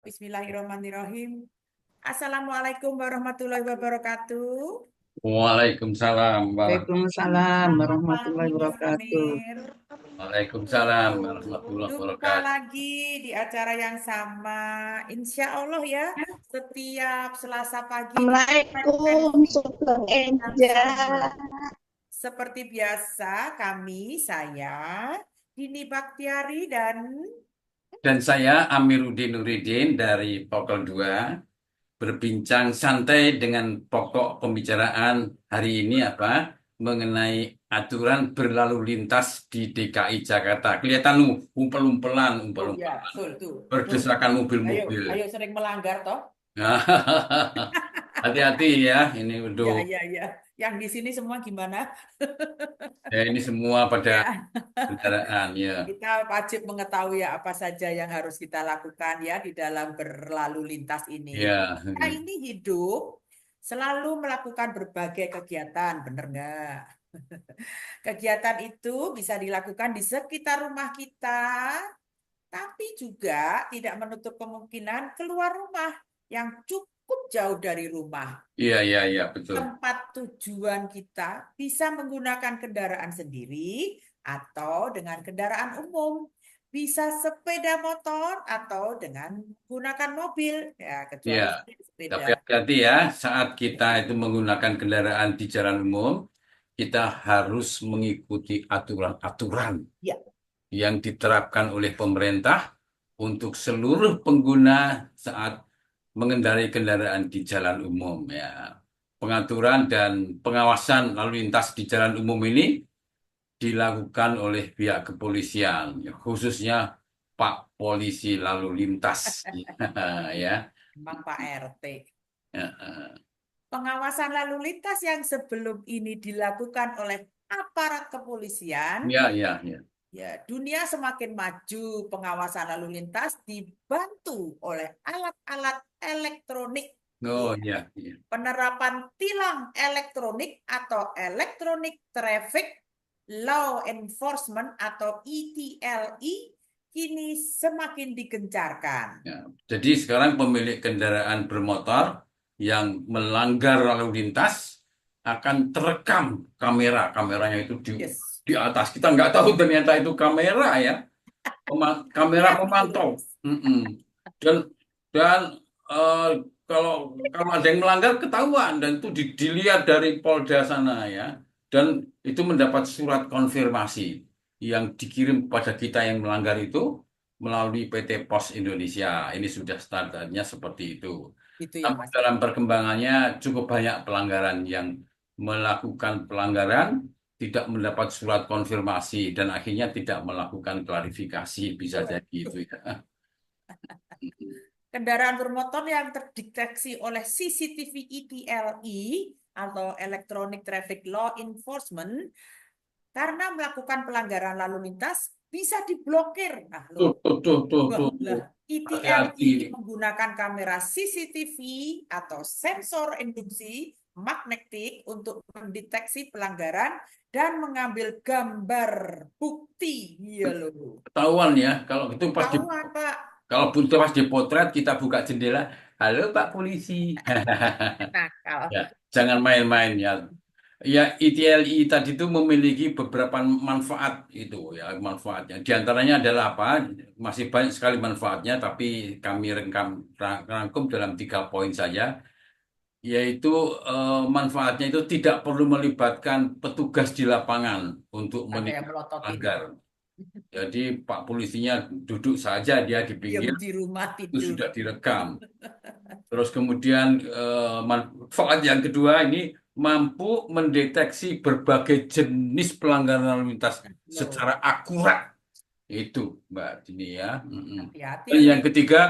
Bismillahirrahmanirrahim. Assalamualaikum warahmatullahi wabarakatuh. Waalaikumsalam Waalaikumsalam Selamat pagi, warahmatullahi Mas wabarakatuh. Amir. Waalaikumsalam warahmatullahi Jumpa wabarakatuh. lagi di acara yang sama. Insya Allah ya, setiap Selasa pagi di Assalamualaikum, frekuensi Sugeng yang Enja. sama. Seperti biasa, saya, Dini Baktiari, dan Dan saya Amiruddin Nuridin dari Pokol 2 berbincang santai dengan pokok pembicaraan hari ini apa? Mengenai aturan berlalu lintas di DKI Jakarta. Kelihatan umpel-umpelan, oh ya, umpel-umpelan. betul tuh. Tuh. Berdesakan Ayo, mobil-mobil. ayo sering melanggar toh. Hati-hati ya, ini udah Ya, ya, ya. Yang di sini semua gimana? ya ini semua pada Ya, kendaraan ya. kita wajib mengetahui ya apa saja yang harus kita lakukan ya di dalam berlalu lintas ini. Ya. Kita ini hidup selalu melakukan berbagai kegiatan, bener nggak? Kegiatan itu bisa dilakukan di sekitar rumah kita, tapi juga tidak menutup kemungkinan keluar rumah yang cukup jauh dari rumah. Iya, iya, iya, betul. Tempat tujuan kita bisa menggunakan kendaraan sendiri atau dengan kendaraan umum. Bisa sepeda motor atau dengan menggunakan mobil. Ya, Iya, kecuali tapi sepeda. hati-hati ya, saat kita itu menggunakan kendaraan di jalan umum, kita harus mengikuti aturan-aturan Ya, yang diterapkan oleh pemerintah untuk seluruh pengguna saat mengendarai kendaraan di jalan umum ya. Pengaturan dan pengawasan lalu lintas di jalan umum ini dilakukan oleh pihak kepolisian, ya, khususnya Pak Polisi Lalu Lintas ya. memang Pak RT. Ya, Pengawasan lalu lintas yang sebelum ini dilakukan oleh aparat kepolisian. ya, ya, ya. Ya, dunia semakin maju, pengawasan lalu lintas dibantu oleh alat-alat elektronik. Oh, Ya, ya, ya. penerapan tilang elektronik atau Electronic Traffic Law Enforcement atau ETLE kini semakin digencarkan. Ya. Jadi sekarang pemilik kendaraan bermotor yang melanggar lalu lintas akan terekam kamera. Kameranya itu Yes. di atas. Kita nggak tahu ternyata itu kamera ya. Kamera Lihat itu. pemantau. Mm-mm. Dan dan eh, kalau kalau ada yang melanggar ketahuan dan itu dilihat dari Polda sana ya. Dan itu mendapat surat konfirmasi yang dikirim kepada kita yang melanggar itu melalui PT Pos Indonesia. Ini sudah standarnya seperti itu. Itu ya, Namun Mas. dalam perkembangannya cukup banyak pelanggaran yang melakukan pelanggaran tidak mendapat surat konfirmasi dan akhirnya tidak melakukan klarifikasi bisa jadi itu ya. Kendaraan bermotor yang terdeteksi oleh CCTV ETLE atau Electronic Traffic Law Enforcement karena melakukan pelanggaran lalu lintas bisa diblokir. Nah, Tuh, loh. tuh, tuh, tuh, Wah, tuh, tuh. lah. Hati-hati. ETLE menggunakan kamera CCTV atau sensor induksi magnetik untuk mendeteksi pelanggaran dan mengambil gambar bukti. Iya loh. Ketahuan ya, kalau itu Tahuan, Pak. kalau butuh pas dipotret kita buka jendela, halo Pak Polisi. Nakal. Ya, jangan main-main ya. Ya, ETLI tadi itu memiliki beberapa manfaat itu ya, manfaatnya. Di antaranya adalah apa? Masih banyak sekali manfaatnya, tapi kami rangkum dalam 3 poin saja, yaitu manfaatnya itu tidak perlu melibatkan petugas di lapangan untuk Ada yang menindak melototin. pelanggar. Jadi Pak polisinya duduk saja dia di Diam pinggir, di rumah itu tidur. sudah direkam. Terus kemudian manfaat yang kedua ini mampu mendeteksi berbagai jenis pelanggaran lalu lintas Loh, secara akurat. Itu, Mbak Dini ya. Mm-mm. hati-hati Dan ini. yang ketiga,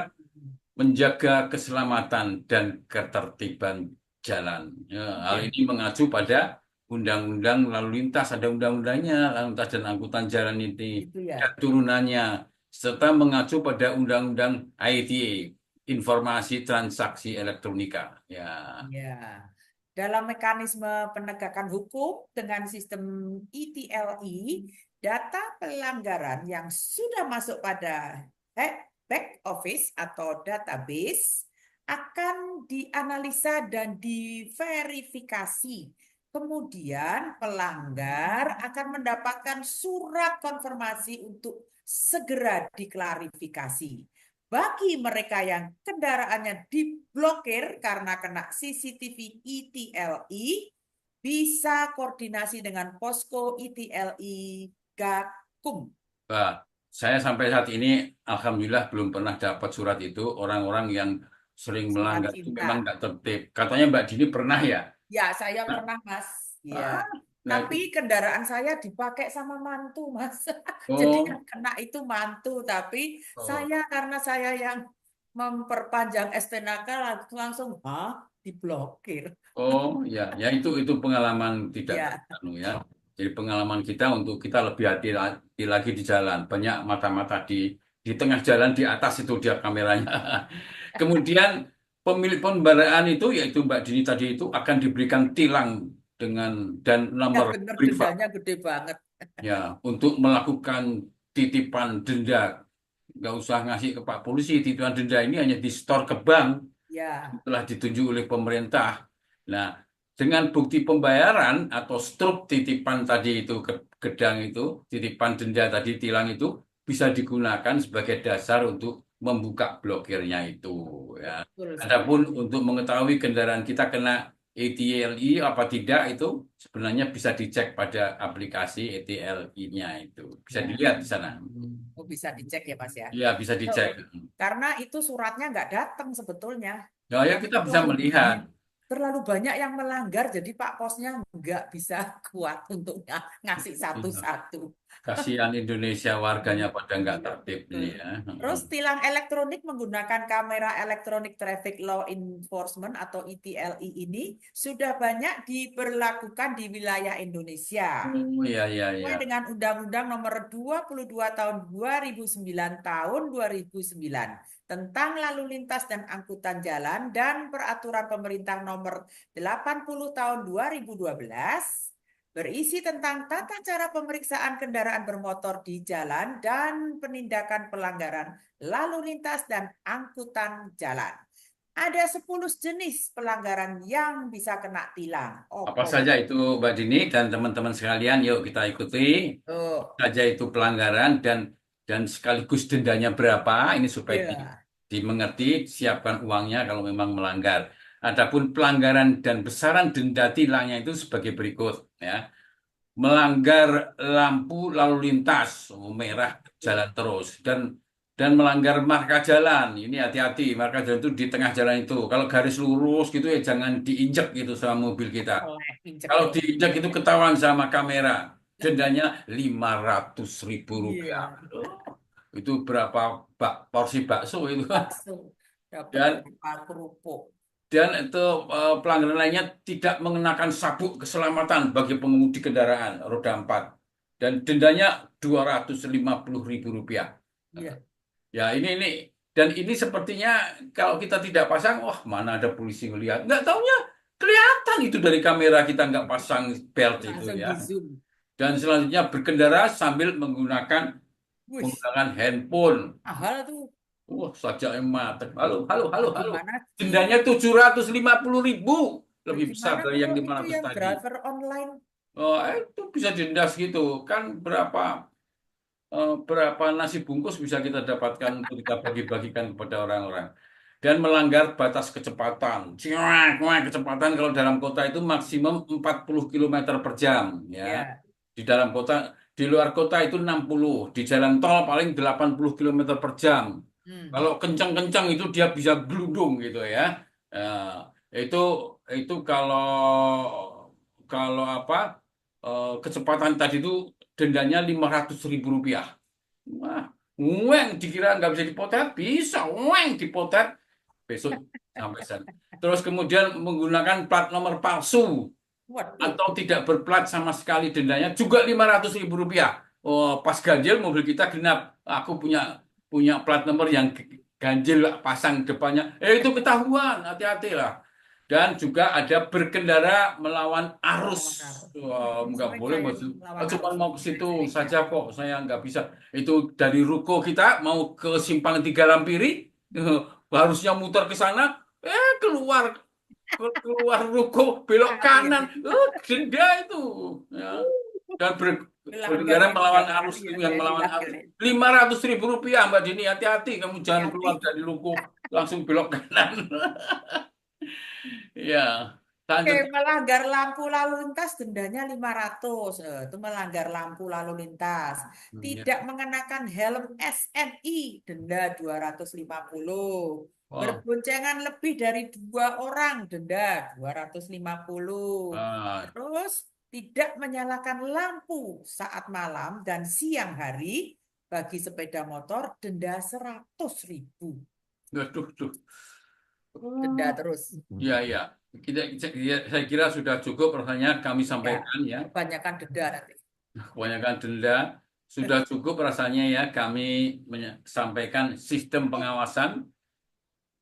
menjaga keselamatan dan ketertiban jalan. Ya, hal Ya, ini mengacu pada Undang-Undang Lalu Lintas, ada undang-undangnya, Lalu Lintas dan Angkutan Jalan ini, itu ya. dan turunannya, serta mengacu pada Undang-Undang ITA, Informasi Transaksi Elektronika. Ya, Ya. Dalam mekanisme penegakan hukum dengan sistem ETLE, data pelanggaran yang sudah masuk pada back office atau database akan dianalisa dan diverifikasi. Kemudian pelanggar akan mendapatkan surat konfirmasi untuk segera diklarifikasi. Bagi mereka yang kendaraannya diblokir karena kena CCTV ETLI, bisa koordinasi dengan posko ETLI Gakum. Nah, saya sampai saat ini alhamdulillah belum pernah dapat surat itu. Orang-orang yang sering Surat melanggar itu memang cinta. nggak tertib. Katanya Mbak Dini pernah ya? Ya, saya Nah, pernah, Mas. ah, Ya. nah itu. Tapi kendaraan saya dipakai sama mantu, Mas. Jadi yang Oh, kena itu mantu, tapi oh, karena saya yang memperpanjang STNK langsung diblokir. oh, ya, ya itu pengalaman tidak Ya, anu ya. Jadi pengalaman kita untuk kita lebih hati-hati lagi di jalan. Banyak mata-mata di tengah jalan di atas itu dia kameranya. Kemudian pemilik kendaraan itu yaitu Mbak Dini tadi itu akan diberikan tilang dan ya nomor bener privat dendanya gede banget. ya untuk melakukan titipan denda. Nggak usah ngasih ke Pak Polisi, titipan denda ini hanya di store ke bank Ya, telah ditunjuk oleh pemerintah. Nah, dengan bukti pembayaran atau struk titipan tadi itu ke gedang itu, titipan denda tadi tilang itu bisa digunakan sebagai dasar untuk membuka blokirnya itu ya. betul Adapun sekali. untuk mengetahui kendaraan kita kena ETLI apa tidak itu sebenarnya bisa dicek pada aplikasi ETLI-nya itu. Bisa Ya, dilihat di sana. oh, bisa dicek ya, Mas ya. Ya, bisa Oh, dicek. karena itu suratnya nggak datang sebetulnya. Ya, ya Tapi kita bisa terlalu melihat. banyak, terlalu banyak yang melanggar, jadi Pak Posnya nggak bisa kuat untuk ngasih satu-satu. Kasihan Indonesia warganya pada nggak Iya, tertib betul. ini ya. Terus tilang elektronik menggunakan kamera Electronic Traffic Law Enforcement atau ETLI ini sudah banyak diberlakukan di wilayah Indonesia. Oh iya iya iya. Sesuai dengan Undang-Undang Nomor 22 Tahun 2009 Tahun 2009 tentang Lalu Lintas dan Angkutan Jalan dan Peraturan Pemerintah Nomor 80 Tahun 2012 berisi tentang tata cara pemeriksaan kendaraan bermotor di jalan dan penindakan pelanggaran lalu lintas dan angkutan jalan. Ada 10 jenis pelanggaran yang bisa kena tilang. Apa Opo. saja itu Mbak Dini dan teman-teman sekalian, yuk kita ikuti Oh, saja itu pelanggaran dan sekaligus dendanya berapa ini supaya ya. dimengerti, siapkan uangnya kalau memang melanggar. Adapun pelanggaran dan besaran denda tilangnya itu sebagai berikut ya. Melanggar lampu lalu lintas oh, merah jalan terus dan melanggar marka jalan ini hati-hati marka jalan itu di tengah jalan itu kalau garis lurus gitu ya jangan diinjek gitu sama mobil kita Oleh kalau injek-injek. diinjek itu ketahuan sama kamera dendanya 500.000 rupiah. Iya, Oh, itu berapa porsi bakso itu bakso dapat dan berapa kerupuk. itu pelanggaran lainnya tidak mengenakan sabuk keselamatan bagi pengemudi kendaraan roda 4 dan dendanya 250.000 rupiah. Iya, Ya ini dan ini sepertinya kalau kita tidak pasang, wah mana ada polisi ngelihat. Nggak taunya kelihatan itu dari kamera kita nggak pasang belt itu langsung ya. di zoom. Dan selanjutnya berkendara sambil Wih, menggunakan handphone. mahal tuh. Wah, sajak yang mateng. Halo, halo, halo, halo. Gimana sih? Dendanya 750.000. Lebih besar Bagaimana dari yang kalau itu 500 yang tadi. driver online? Oh, itu bisa denda gitu. Kan berapa nasi bungkus bisa kita dapatkan untuk kita bagi-bagikan kepada orang-orang. Dan melanggar batas kecepatan. Ciak, wah, kecepatan kalau dalam kota itu maksimum 40 kilometer per jam. Ya. Ya. Di dalam kota, di luar kota itu 60. Di jalan tol paling 80 kilometer per jam. Hmm. Kalau kencang-kencang itu dia bisa geludung gitu ya. itu itu kalau apa kecepatan tadi itu dendanya 500.000 rupiah. Wah, uang dikira nggak bisa dipotret, bisa uang dipotret besok sampai sana. Terus kemudian menggunakan plat nomor palsu Waduh. atau tidak berplat sama sekali dendanya juga 500.000 rupiah. Oh, pas ganjil mobil kita genap. Aku punya punya plat nomor yang ganjil pasang depannya. Itu ketahuan, hati-hati lah. Dan juga ada berkendara melawan Melawan arus. arus. Wah, nggak Sering boleh, saya Mas. itu melawan Cuma arus. mau ke situ saja kok, saya nggak bisa. Itu dari ruko kita mau ke Simpang Tiga Lampiri, harusnya muter ke sana, keluar keluar ruko belok Kali kanan, itu. denda itu. Ya. Dan Melanggar berkendara ya tiga melawan arus kali itu ya yang saya melawan arus. dilanggarin. 500.000 rupiah, Mbak Dini, hati-hati kamu jangan keluar Hati-hati. dari ruko langsung belok kanan. Ya, Oke, lanjut. melanggar lampu lalu lintas dendanya 500. Itu melanggar lampu lalu lintas. Ya. Tidak mengenakan helm SNI denda 250. Wow. Berboncengan lebih dari 2 orang denda 250. Ah, Terus tidak menyalakan lampu saat malam dan siang hari bagi sepeda motor denda 100.000. aduh, aduh. Denda terus. Ya, ya. Saya kira sudah cukup rasanya kami Ya, sampaikan ya. kebanyakan denda nanti. Kebanyakan denda sudah cukup rasanya ya kami sampaikan sistem pengawasan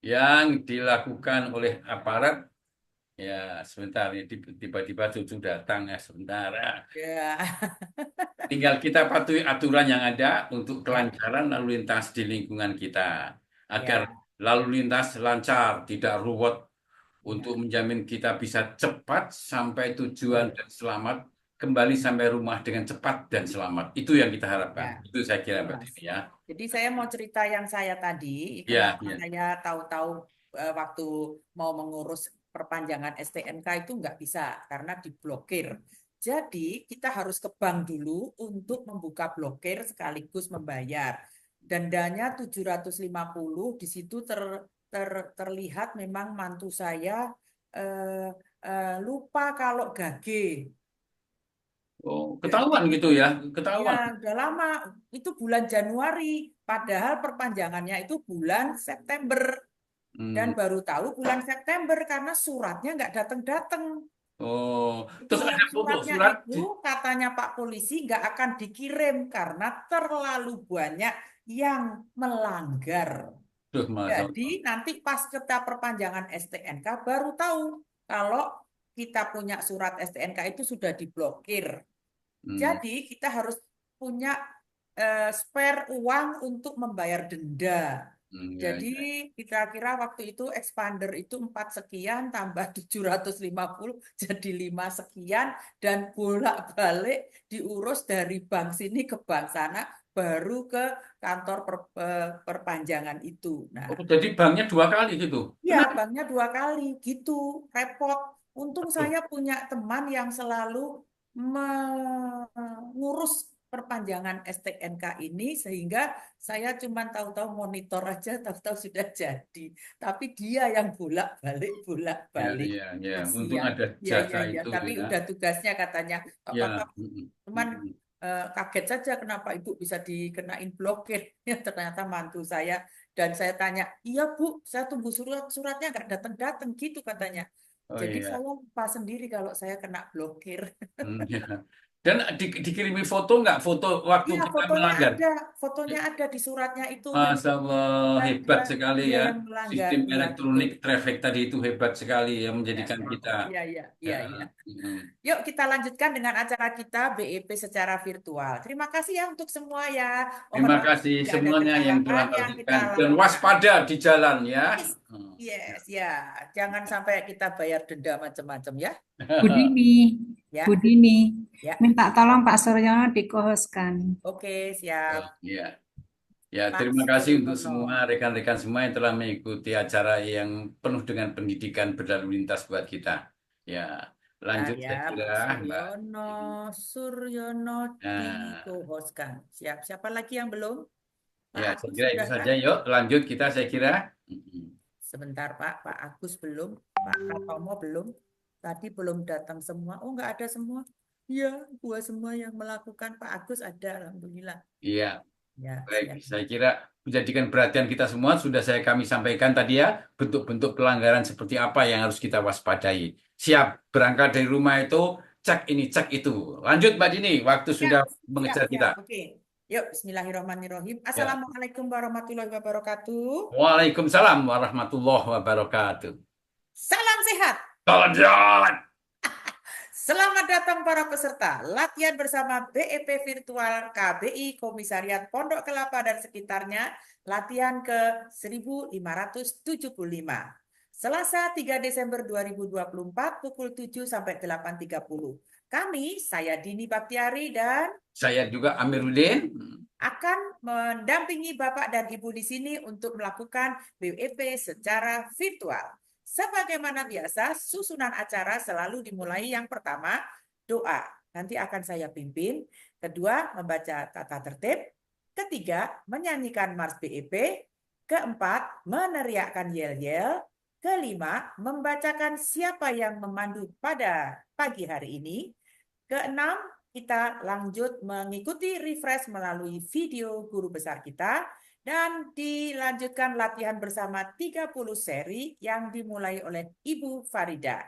yang dilakukan oleh aparat. Ya, sebentar ini tiba-tiba cucu datang ya sebentar. Ya, Tinggal kita patuhi aturan yang ada untuk ya, kelancaran lalu lintas di lingkungan kita agar ya, lalu lintas lancar, tidak ruwet untuk ya. menjamin kita bisa cepat sampai tujuan Betul. dan selamat kembali sampai rumah dengan cepat dan selamat. Itu yang kita harapkan. Ya, Itu saya kira betul, Mbak Mas. Dini ya. Jadi saya mau cerita yang saya tadi, Ya, kenapa ya. saya tahu-tahu waktu mau mengurus perpanjangan STNK itu nggak bisa karena diblokir. Jadi kita harus ke bank dulu untuk membuka blokir sekaligus membayar. Dendanya 750, di situ terlihat memang mantu saya eh, lupa kalau gage. Oh, Jadi ketahuan gitu ya, ya, ketahuan. udah lama. Itu bulan Januari. Padahal perpanjangannya itu bulan September. Dan Hmm. baru tahu bulan September karena suratnya nggak datang-datang. Oh, Itu terus ada foto suratnya surat. itu katanya Pak Polisi nggak akan dikirim karena terlalu banyak yang melanggar. Duh, Mas. Jadi nanti pas kita perpanjangan STNK baru tahu kalau kita punya surat STNK itu sudah diblokir. Hmm. Jadi kita harus punya spare uang untuk membayar denda. Ya, Jadi ya. kira-kira waktu itu expander itu 4 sekian tambah 750 jadi 5 sekian dan bolak-balik diurus dari bank sini ke bank sana baru ke kantor perpanjangan itu. Nah, Oh, jadi banknya 2 kali gitu. ya Kenapa? banknya 2 kali gitu, repot. Untung Aduh, saya punya teman yang selalu mengurus perpanjangan STNK ini sehingga saya cuma tahu-tahu monitor aja, tahu-tahu sudah jadi. Tapi dia yang bolak-balik, ya, bolak-balik. ya, ya. Untung Kasihan. ada Ya, jasa ya, ya. itu Tapi ya. udah tugasnya katanya. Pak Ya. Kakak cuman Mm. kaget saja kenapa Ibu bisa dikenain blokir. Ya, ternyata mantu saya dan saya tanya, iya Bu, saya tunggu suratnya nggak datang-datang gitu katanya. Oh Jadi iya. saya lupa sendiri kalau saya kena blokir. Ya. Dan dikirimi foto nggak? Foto waktu Iya, kita melanggar. fotonya ada di suratnya itu Masya memang Allah, dia hebat sekali dia ya. yang melanggar. Sistem Iya, betul. elektronik traffic tadi itu hebat sekali ya Ya, menjadikan ya, kita. iya, iya, Ya, iya, iya. mm. Yuk kita lanjutkan dengan acara kita BEP secara virtual. Terima kasih ya untuk semua ya. Mohon Terima maaf kasih jika ada semuanya yang telah kesalahan yang kita melakukan dan lakukan. waspada di jalan ya. Yes, yes, ya. Jangan sampai kita bayar denda macam-macam ya. Bu Dini, Bu Ya, Dini, ya. minta tolong Pak Suryono dikohoskan. Oke, siap. Ya, ya, Pak terima kasih untuk Suryono. semua rekan-rekan semua yang telah mengikuti acara yang penuh dengan pendidikan berlalu lintas buat kita. Ya, Bentar lanjut ya, saya kira Pak Mbak. Suryono. Suryono Nah, di-co-hostkan. Siap. Siapa lagi yang belum? Pak ya, saya Agus kira itu sudah kah? saja. Yuk, lanjut kita saya kira. Sebentar Pak. Pak Agus belum. Pak Pratomo belum. Tadi belum datang semua. Oh, nggak ada semua. Iya, gua semua yang melakukan. Pak Agus ada, Alhamdulillah. Iya, Ya, baik. siap. Saya kira menjadikan perhatian kita semua sudah kami sampaikan tadi ya bentuk-bentuk pelanggaran seperti apa yang harus kita waspadai. Siap berangkat dari rumah itu cek ini cek itu. Lanjut Mbak Dini, waktu Siap, sudah siap, mengejar siap. kita. Oke. Yuk, Bismillahirrahmanirrahim. Ya. Assalamualaikum warahmatullahi wabarakatuh. Waalaikumsalam warahmatullahi wabarakatuh. Salam sehat. Salam sehat. Selamat datang para peserta latihan bersama BEP Virtual KBI Komisariat Pondok Kelapa dan sekitarnya, latihan ke 1575. Selasa 3 Desember 2024 pukul 7 sampai 8.30. Kami, saya Dini Baktiari dan Saya juga Amiruddin. akan mendampingi Bapak dan Ibu di sini untuk melakukan BEP secara virtual. Sebagaimana biasa, susunan acara selalu dimulai yang pertama, doa. Nanti akan saya pimpin. Kedua, membaca tata tertib. Ketiga, menyanyikan Mars BEP. Keempat, meneriakkan yel-yel. Kelima, membacakan siapa yang memandu pada pagi hari ini. Keenam, kita lanjut mengikuti refresh melalui video guru besar kita. Dan dilanjutkan latihan bersama 30 seri yang dimulai oleh Ibu Farida.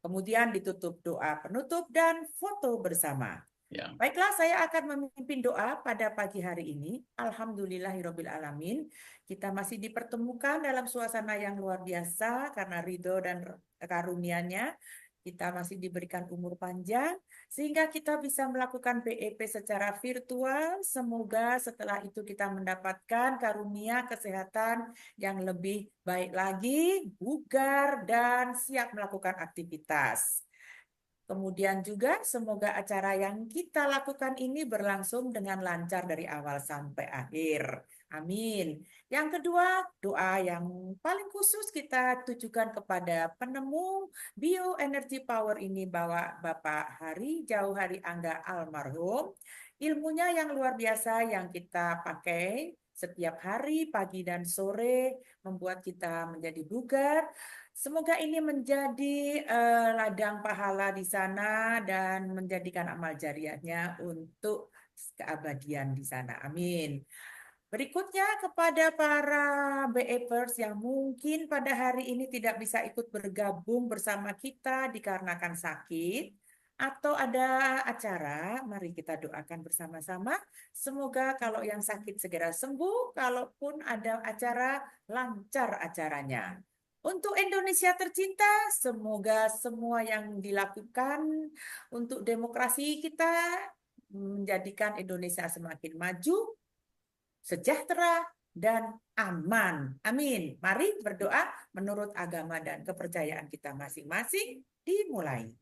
Kemudian ditutup doa penutup dan foto bersama. Ya. Baiklah, saya akan memimpin doa pada pagi hari ini. Alhamdulillahirabbil alamin. Kita masih dipertemukan dalam suasana yang luar biasa karena ridho dan karunia-Nya. Kita masih diberikan umur panjang sehingga kita bisa melakukan BEP secara virtual. Semoga setelah itu kita mendapatkan karunia kesehatan yang lebih baik lagi, bugar dan siap melakukan aktivitas. Kemudian juga semoga acara yang kita lakukan ini berlangsung dengan lancar dari awal sampai akhir. Amin. Yang kedua, doa yang paling khusus kita tujukan kepada penemu bioenergy power ini, bahwa Bapak Jauh Hari Angga almarhum. Ilmunya yang luar biasa yang kita pakai setiap hari, pagi dan sore, membuat kita menjadi bugar. Semoga ini menjadi ladang pahala di sana dan menjadikan amal jariahnya untuk keabadian di sana. Amin. Berikutnya kepada para BEPers yang mungkin pada hari ini tidak bisa ikut bergabung bersama kita dikarenakan sakit atau ada acara, mari kita doakan bersama-sama. Semoga kalau yang sakit segera sembuh, kalaupun ada acara, lancar acaranya. Untuk Indonesia tercinta, semoga semua yang dilakukan untuk demokrasi kita menjadikan Indonesia semakin maju, sejahtera, dan aman. Amin. Mari berdoa menurut agama dan kepercayaan kita masing-masing. Dimulai.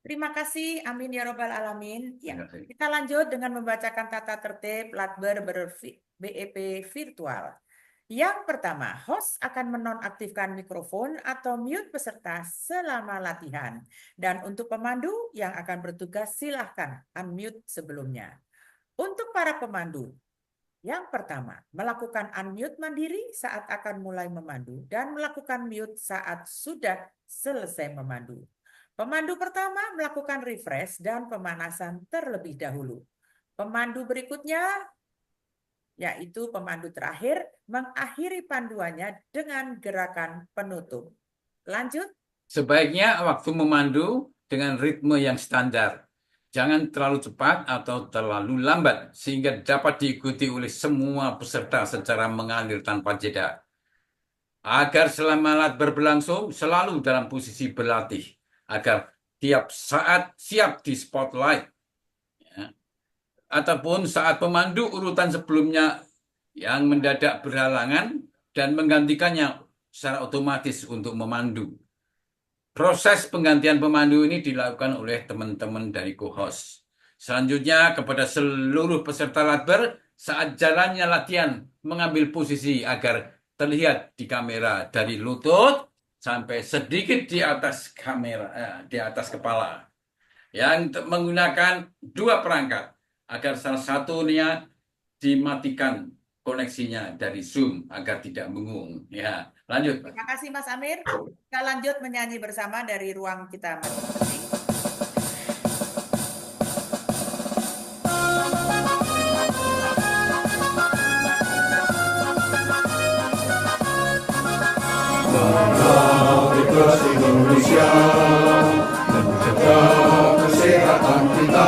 Terima kasih. Amin ya robbal alamin. Ya, kita lanjut dengan membacakan tata tertib Latber BEP virtual. Yang pertama, host akan menonaktifkan mikrofon atau mute peserta selama latihan. Dan untuk pemandu yang akan bertugas, silahkan unmute sebelumnya. Untuk para pemandu, yang pertama, melakukan unmute mandiri saat akan mulai memandu dan melakukan mute saat sudah selesai memandu. Pemandu pertama melakukan refresh dan pemanasan terlebih dahulu. Pemandu berikutnya, yaitu pemandu terakhir, mengakhiri panduannya dengan gerakan penutup. Lanjut. Sebaiknya waktu memandu dengan ritme yang standar. Jangan terlalu cepat atau terlalu lambat, sehingga dapat diikuti oleh semua peserta secara mengalir tanpa jeda. Agar selama lat berlangsung, selalu dalam posisi berlatih, agar tiap saat siap di spotlight. Ataupun saat pemandu urutan sebelumnya yang mendadak berhalangan dan menggantikannya secara otomatis untuk memandu. Proses penggantian pemandu ini dilakukan oleh teman-teman dari co-host. Selanjutnya kepada seluruh peserta latber, saat jalannya latihan mengambil posisi agar terlihat di kamera dari lutut sampai sedikit di atas kamera, di atas kepala. Yang menggunakan dua perangkat agar salah satunya dimatikan koneksinya dari Zoom agar tidak mengung. Ya, lanjut. Terima kasih Mas Amir. Kita lanjut menyanyi bersama dari ruang kita masing-masing. Bangsa Indonesia menjaga kesehatan kita.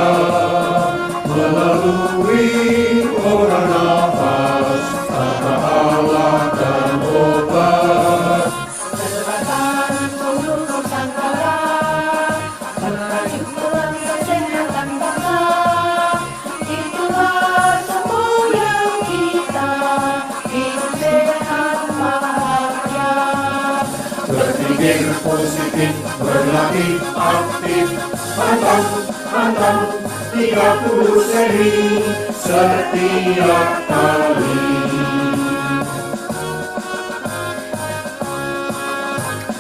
berpikir positif, berlatih aktif, pantang 30 seri setiap kali.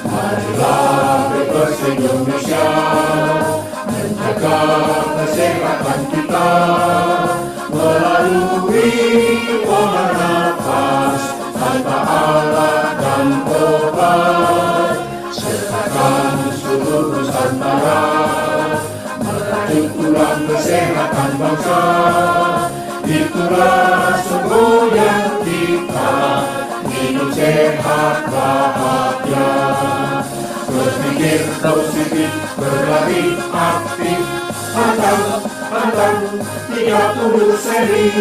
Marilah Bebas Indonesia menjaga kesehatan kita melalui pola nafas tanpa alat dan obat. Sertakan seluruh Nusantara merajut ulang kesehatan bangsa. Itulah semboyan kita, hidup sehat bahagia. Berpikir positif, berlari aktif, pantang 30 seri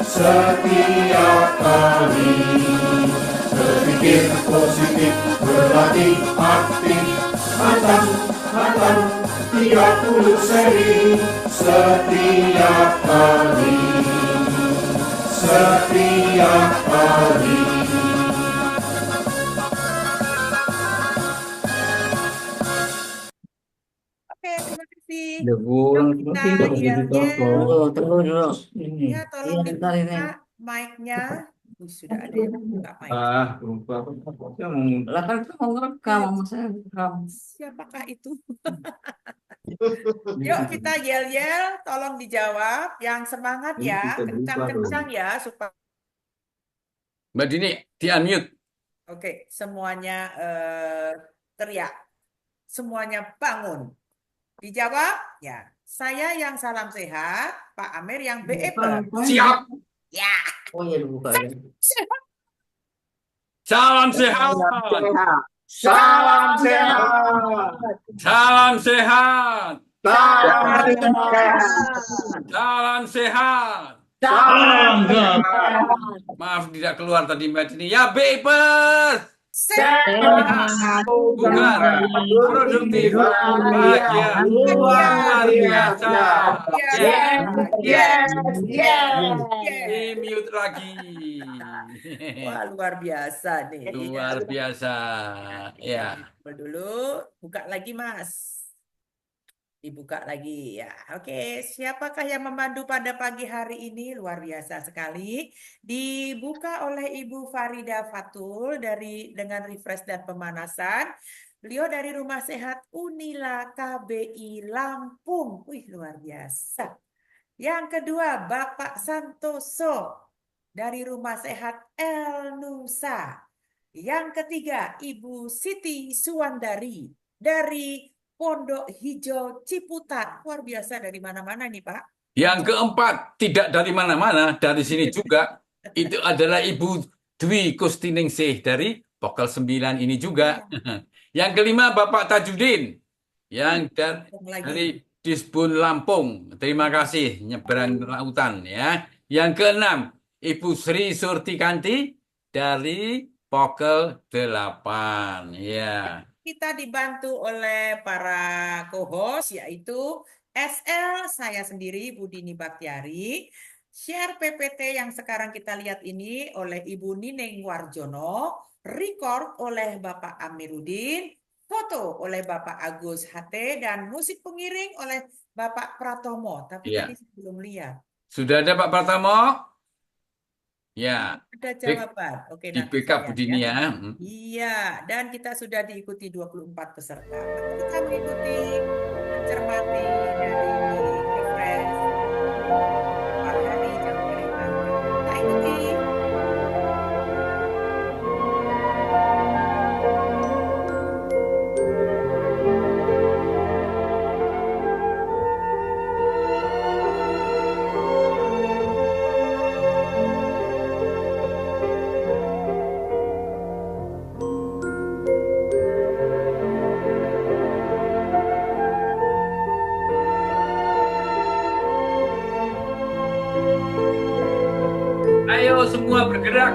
setiap kali. Berpikir positif, berlatih aktif, pantang 30 seri setiap kali. Setiap kali. Oke, terima kasih. Debu, Yuk kita yel-yel. tunggu dulu. Ya, tolong Iya, ntar ini. dibuka mic-nya. Sudah ada yang buka mic. Lupa. Lah kan kita mau ngerekam, sama saya rekam. Siapakah itu? Yuk kita yel-yel, tolong dijawab. Yang semangat Ini ya, kita buka kencang-kencang ya supaya Mbak Dini, di-unmute. oke, semuanya teriak. Semuanya bangun. Dijawab ya. Saya yang salam sehat, Pak Amir yang BEPer. Siap. Ya. Oh iya dibuka ya. Salam sehat. Salam sehat. Salam sehat. Salam sehat. Salam sehat. Salam sehat. Maaf tidak keluar tadi Mbak Dini. Ya BEPers. Sehat. Bukan. Produktif. Bahagia. Luar biasa. Yes. Di-mute lagi. Wah, luar biasa nih. Luar biasa. Ya. Dulu, buka lagi Mas. Dibuka lagi ya. Oke, siapakah yang memandu pada pagi hari ini? Luar biasa sekali. Dibuka oleh Ibu Farida Fatul dengan refresh dan pemanasan. Beliau dari Rumah Sehat Unila KBI Lampung. Wih, luar biasa. Yang kedua, Bapak Santoso dari Rumah Sehat El Nusa. Yang ketiga, Ibu Siti Suwandari dari Pondok Hijau Ciputat. Luar biasa dari mana-mana nih, Pak. Yang keempat, tidak dari mana-mana, dari sini juga. Itu adalah Ibu Dwi Kustiningsih dari Pokal 9 ini juga. Yang kelima, Bapak Tajudin. Yang dari Disbun Lampung. Terima kasih, nyeberang lautan ya. Yang keenam, Ibu Sri Surtikanti dari Pokal 8. Ya. Kita dibantu oleh para co-host, yaitu SL, saya sendiri Budini Baktiari, share PPT yang sekarang kita lihat ini oleh Ibu Nining Warjono, record oleh Bapak Amiruddin, foto oleh Bapak Agus HT, dan musik pengiring oleh Bapak Pratomo. Tapi Iya. tadi saya belum lihat. Sudah ada Pak Pratama? Ya. Ada jawaban. Oke, Di nanti backup saya Budini lihat. ya. Iya, dan kita sudah diikuti 24 peserta. Mari kita mengikuti, mencermati dari refresh Pak Hari jam kiriman. Kita ikuti. Ayo semua bergerak.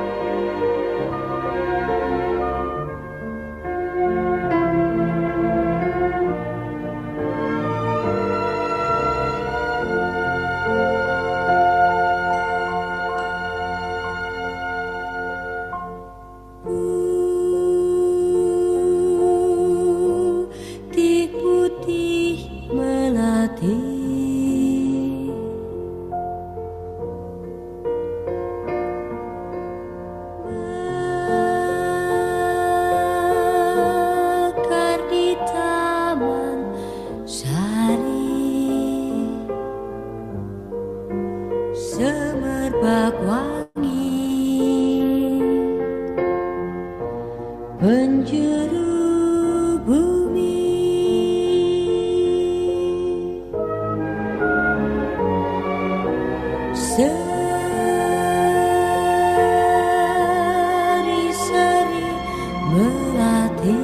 penjuru bumi, seri-seri melatih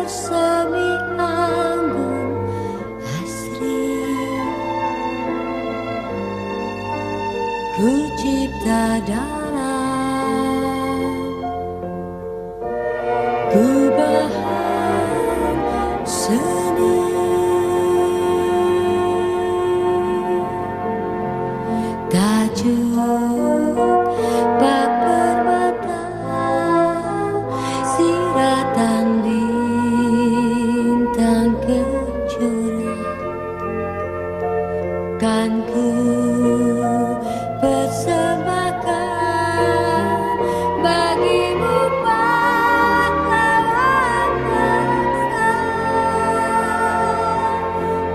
bersemi anggun asri, ku cipta dalam gubahan seni, tajuk bak permata, siratan bintang kejora, kan ku persembahkan bagimu pahlawan bangsa.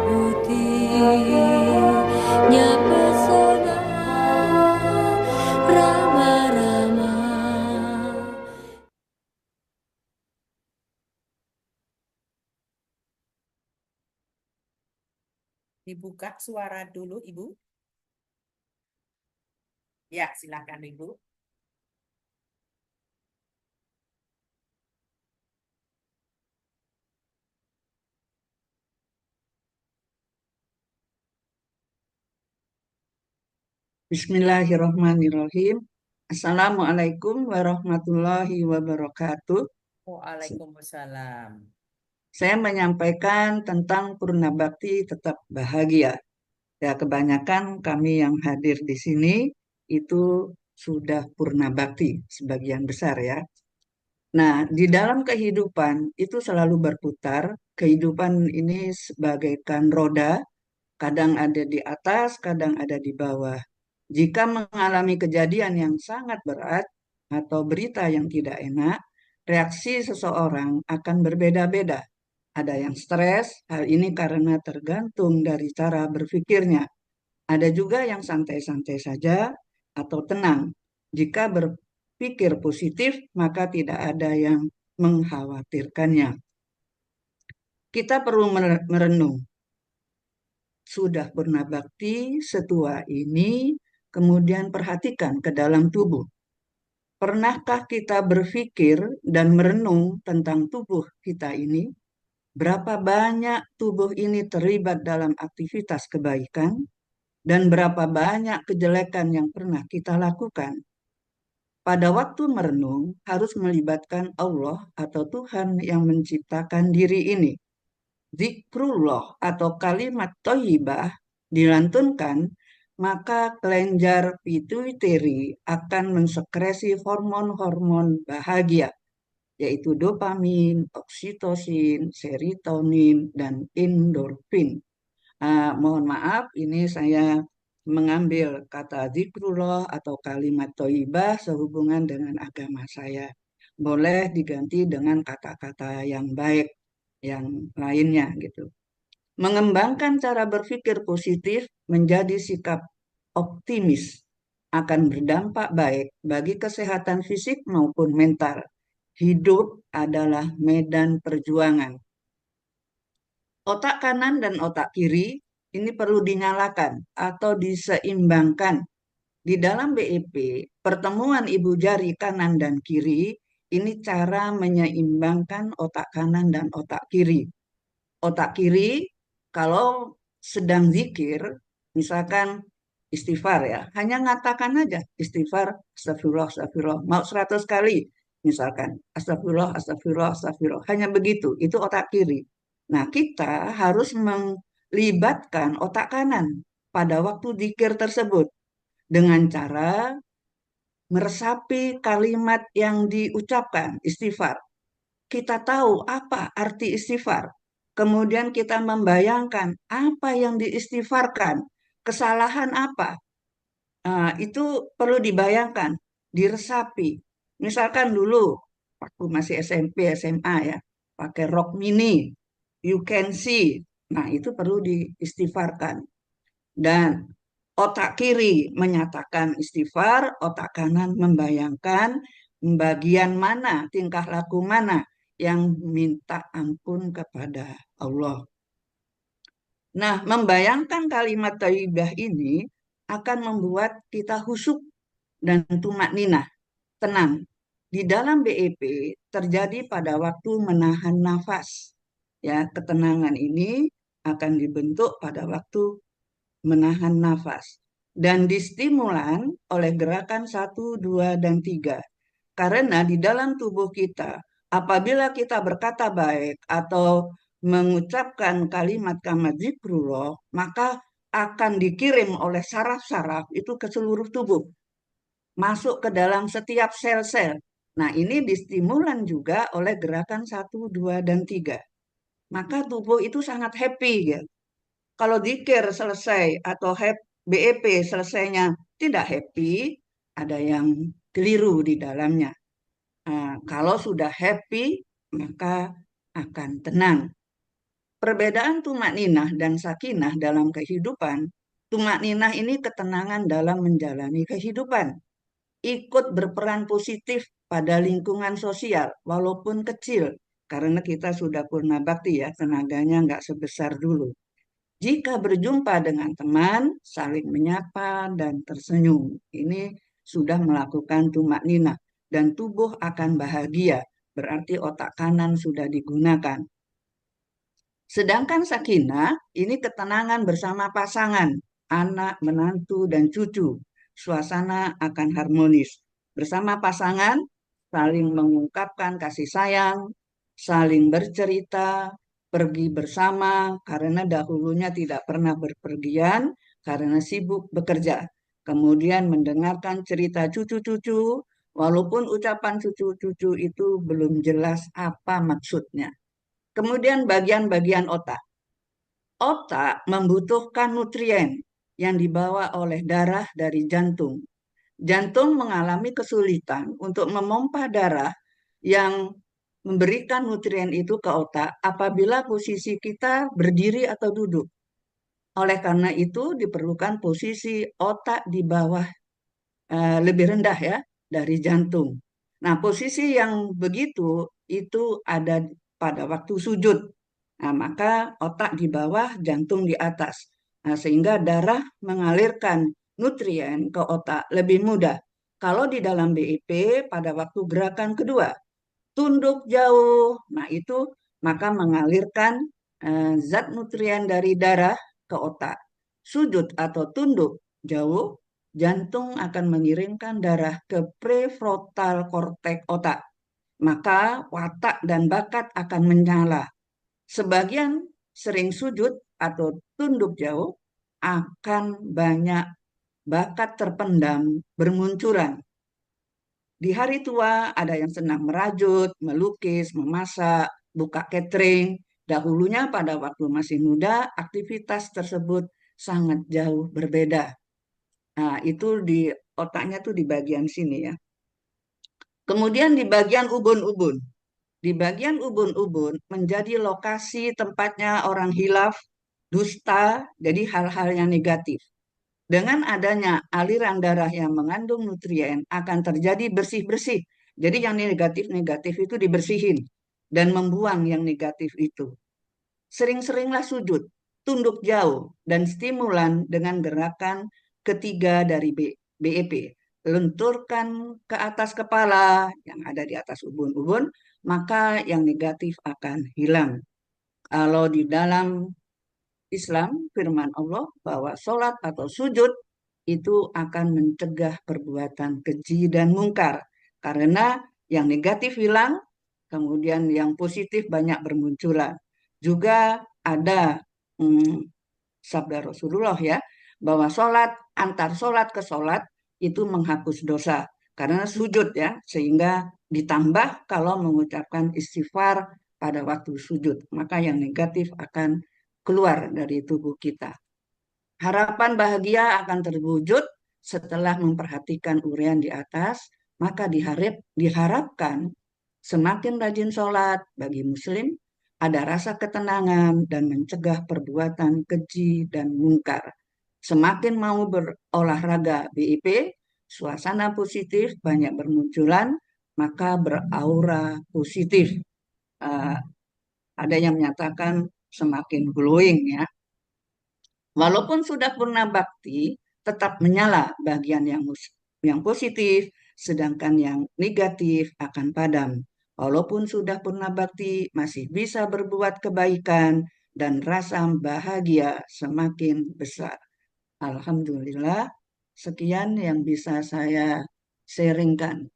Putihnya pesona Rama-Rama. Dibuka suara dulu, Ibu. Ya, silakan, Ibu. Bismillahirrahmanirrahim. Assalamualaikum warahmatullahi wabarakatuh. Waalaikumsalam. Saya menyampaikan tentang Purna Bakti Tetap Bahagia. Ya, kebanyakan kami yang hadir di sini itu sudah Purna Bakti, sebagian besar ya. Nah, di dalam kehidupan itu selalu berputar. Kehidupan ini sebagaikan roda, kadang ada di atas, kadang ada di bawah. Jika mengalami kejadian yang sangat berat atau berita yang tidak enak, reaksi seseorang akan berbeda-beda. Ada yang stres, hal ini karena tergantung dari cara berpikirnya. Ada juga yang santai-santai saja atau tenang. Jika berpikir positif, maka tidak ada yang mengkhawatirkannya. Kita perlu merenung. Sudah purna bakti setua ini, kemudian perhatikan ke dalam tubuh. Pernahkah kita berpikir dan merenung tentang tubuh kita ini? Berapa banyak tubuh ini terlibat dalam aktivitas kebaikan? Dan berapa banyak kejelekan yang pernah kita lakukan? Pada waktu merenung harus melibatkan Allah atau Tuhan yang menciptakan diri ini. Zikrullah atau kalimat thayyibah dilantunkan, maka kelenjar pituitari akan mensekresi hormon-hormon bahagia, yaitu dopamin, oksitosin, serotonin, dan endorfin. Mohon maaf, ini saya mengambil kata zikrullah atau kalimat thayyibah sehubungan dengan agama saya. Boleh diganti dengan kata-kata yang baik, yang lainnya gitu. Mengembangkan cara berpikir positif menjadi sikap optimis akan berdampak baik bagi kesehatan fisik maupun mental. Hidup adalah medan perjuangan. Otak kanan dan otak kiri ini perlu dinyalakan atau diseimbangkan. Di dalam BEP, pertemuan ibu jari kanan dan kiri ini cara menyeimbangkan otak kanan dan otak kiri. Otak kiri kalau sedang zikir, misalkan istighfar ya, hanya ngatakan aja istighfar, astagfirullah, astagfirullah, mau 100 kali misalkan, astagfirullah, astagfirullah, astagfirullah, hanya begitu, itu otak kiri. Nah, kita harus melibatkan otak kanan pada waktu zikir tersebut dengan cara meresapi kalimat yang diucapkan, istighfar. Kita tahu apa arti istighfar. Kemudian kita membayangkan apa yang diistighfarkan, kesalahan apa. Itu perlu dibayangkan, diresapi. Misalkan dulu, waktu masih SMP, SMA ya, pakai rok mini, you can see, Nah, itu perlu diistighfarkan. Dan otak kiri menyatakan istighfar, otak kanan membayangkan bagian mana, tingkah laku mana yang minta ampun kepada Allah. Nah, membayangkan kalimat thayyibah ini akan membuat kita khusyuk dan tumakninah, tenang. Di dalam BEP terjadi pada waktu menahan nafas. Ya, ketenangan ini akan dibentuk pada waktu menahan nafas dan distimulan oleh gerakan 1, 2, dan 3. Karena di dalam tubuh kita, apabila kita berkata baik atau mengucapkan kalimat-kalimat zikrullah, maka akan dikirim oleh saraf-saraf itu ke seluruh tubuh, masuk ke dalam setiap sel-sel. Nah, ini distimulan juga oleh gerakan 1, 2, dan 3. Maka tubuh itu sangat happy ya. Kalau zikir selesai atau BEP selesainya tidak happy, ada yang keliru di dalamnya. Kalau sudah happy, maka akan tenang. Perbedaan tumak ninah dan sakinah dalam kehidupan, tumak ninah ini ketenangan dalam menjalani kehidupan. Ikut berperan positif pada lingkungan sosial, walaupun kecil. Karena kita sudah purna bakti ya, tenaganya nggak sebesar dulu. Jika berjumpa dengan teman, saling menyapa dan tersenyum. Ini sudah melakukan tumak ninah. Dan tubuh akan bahagia, berarti otak kanan sudah digunakan. Sedangkan sakinah, ini ketenangan bersama pasangan, anak, menantu, dan cucu. Suasana akan harmonis. Bersama pasangan, saling mengungkapkan kasih sayang, saling bercerita, pergi bersama, karena dahulunya tidak pernah berpergian, karena sibuk bekerja. Kemudian mendengarkan cerita cucu-cucu, walaupun ucapan cucu-cucu itu belum jelas apa maksudnya. Kemudian bagian-bagian otak. Otak membutuhkan nutrien yang dibawa oleh darah dari jantung. Jantung mengalami kesulitan untuk memompa darah yang memberikan nutrien itu ke otak apabila posisi kita berdiri atau duduk. Oleh karena itu diperlukan posisi otak di bawah lebih rendah ya dari jantung. Nah, posisi yang begitu itu ada pada waktu sujud. Nah, maka otak di bawah, jantung di atas. Nah, sehingga darah mengalirkan nutrien ke otak lebih mudah. Kalau di dalam BIP pada waktu gerakan kedua, tunduk jauh. Nah, itu maka mengalirkan zat nutrien dari darah ke otak. Sujud atau tunduk jauh, jantung akan mengirimkan darah ke prefrontal korteks otak. Maka watak dan bakat akan menyala. Sebagian sering sujud atau tunduk jauh akan banyak bakat terpendam bermunculan. Di hari tua ada yang senang merajut, melukis, memasak, buka catering. Dahulunya pada waktu masih muda, aktivitas tersebut sangat jauh berbeda. Nah, itu di otaknya tuh di bagian sini ya. Kemudian di bagian ubun-ubun. Di bagian ubun-ubun menjadi lokasi tempatnya orang hilaf, dusta, jadi hal-hal yang negatif. Dengan adanya aliran darah yang mengandung nutrien akan terjadi bersih-bersih. Jadi yang negatif-negatif itu dibersihin dan membuang yang negatif itu. Sering-seringlah sujud, tunduk jauh, dan stimulan dengan gerakan ketiga dari BEP. Lenturkan ke atas kepala yang ada di atas ubun-ubun, maka yang negatif akan hilang. Kalau di dalam Islam, firman Allah bahwa sholat atau sujud itu akan mencegah perbuatan keji dan mungkar. Karena yang negatif hilang, kemudian yang positif banyak bermunculan. Juga ada sabda Rasulullah ya, bahwa antar sholat ke sholat itu menghapus dosa. Karena sujud ya, sehingga ditambah kalau mengucapkan istighfar pada waktu sujud. Maka yang negatif akan keluar dari tubuh kita. Harapan bahagia akan terwujud setelah memperhatikan uraian di atas, maka diharapkan semakin rajin sholat bagi muslim, ada rasa ketenangan dan mencegah perbuatan keji dan mungkar. Semakin mau berolahraga BIP, suasana positif banyak bermunculan, maka beraura positif. Ada yang menyatakan semakin glowing ya. Walaupun sudah purna bakti, tetap menyala bagian yang positif, sedangkan yang negatif akan padam. Walaupun sudah purna bakti, masih bisa berbuat kebaikan dan rasa bahagia semakin besar. Alhamdulillah, sekian yang bisa saya sharingkan.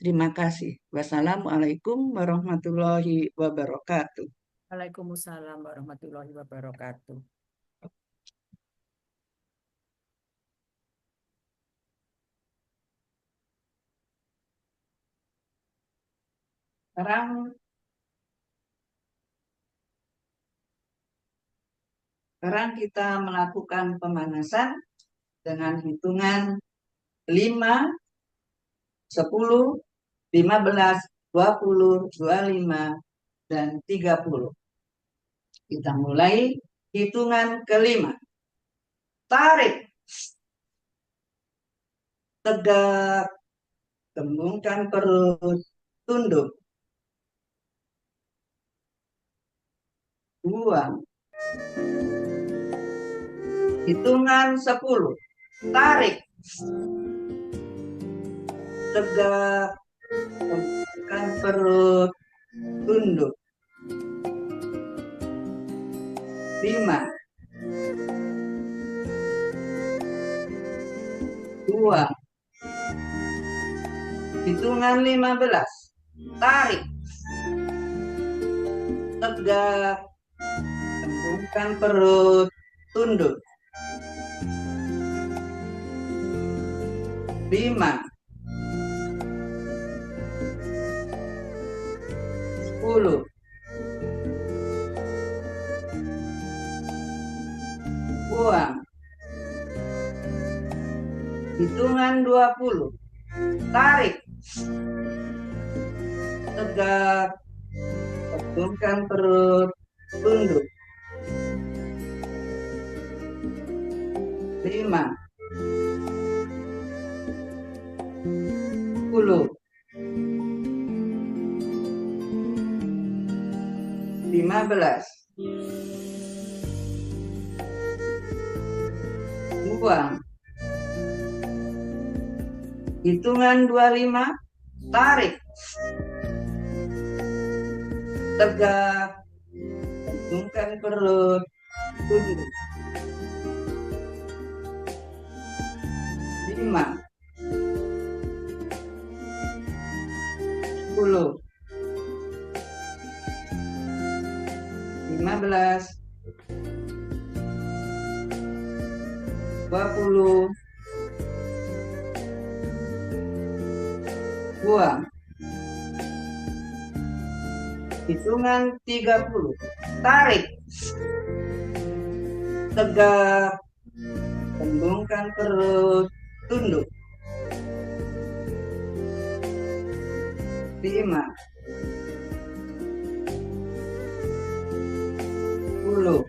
Terima kasih. Wassalamualaikum warahmatullahi wabarakatuh. Waalaikumsalam warahmatullahi wabarakatuh. Sekarang kita melakukan pemanasan dengan hitungan 5, 10, 15, 20, 25, dan 30. Kita mulai hitungan kelima. Tarik. Tegak. Kembungkan perut. Tunduk. Buang. Hitungan 10. Tarik. Tegak. Kembungkan perut. Tunduk. 5. 2. Hitungan 15. Tarik. Tegak. Kembungkan perut. Tunduk. 5. 10. Buang. Hitungan 20. Tarik. Tegak. Kembungkan perut. Tunduk. 5. 10. 15. Buang. Hitungan 25. Tarik. Tegak. Kembungkan perut. Tunduk. 5. 10. 15. 20. Buang. Hitungan 30. Tarik. Tegak. Kembungkan perut. Tunduk. 5. 10.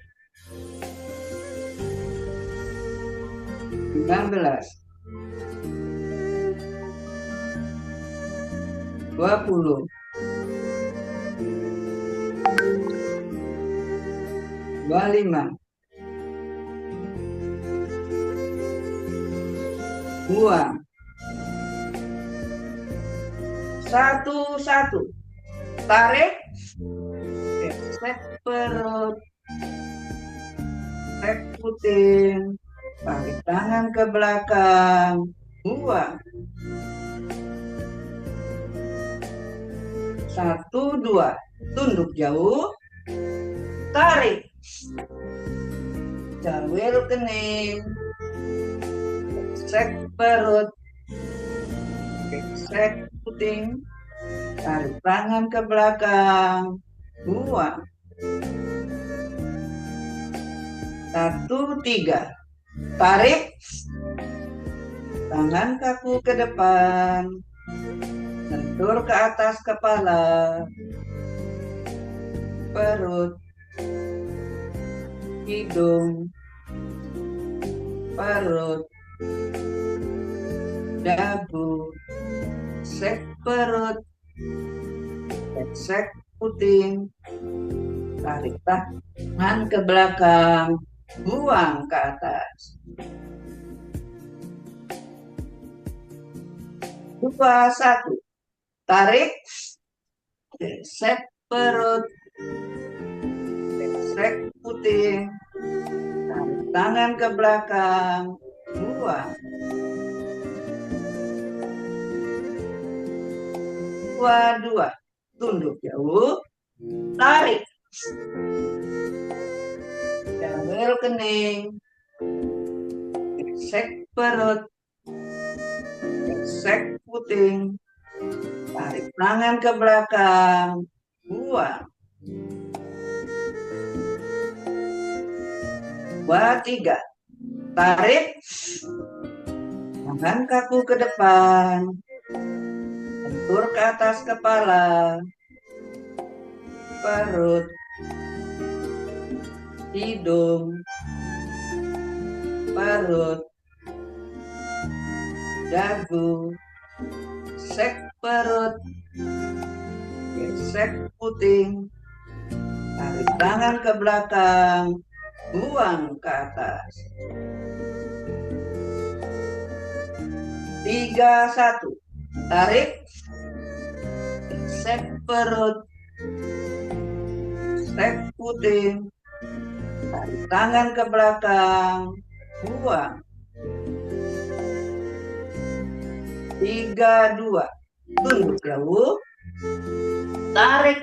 19. 20. 25. Buang. 1. Tarik. Gesek perut. Gesek puting. Tarik tangan ke belakang. Buang. 1, 2. Tunduk jauh. Tarik. Jawil kening. Gesek perut. Gesek puting. Tarik tangan ke belakang. Buang. 1, 3. Tarik. Tangan kaku ke depan. Lentur ke atas kepala. perut, hidung, perut, dagu, sek perut, sek puting, tarik tangan ke belakang, buang ke atas. 2, 1, tarik, sek perut, sek puting, tarik tangan ke belakang, buang. 2, tunduk jauh, tarik, jambil kening, sek perut, sek puting, tarik tangan ke belakang, buang. 2, 3, tarik, tangan kaku ke depan, bentur ke atas kepala, perut, hidung, perut, dagu, sek perut, sek puting, tarik tangan ke belakang, buang ke atas. 3, 1, tarik, sek perut, sek puting, tarik tangan ke belakang, buang. 3, 2, tunduk jauh, tarik,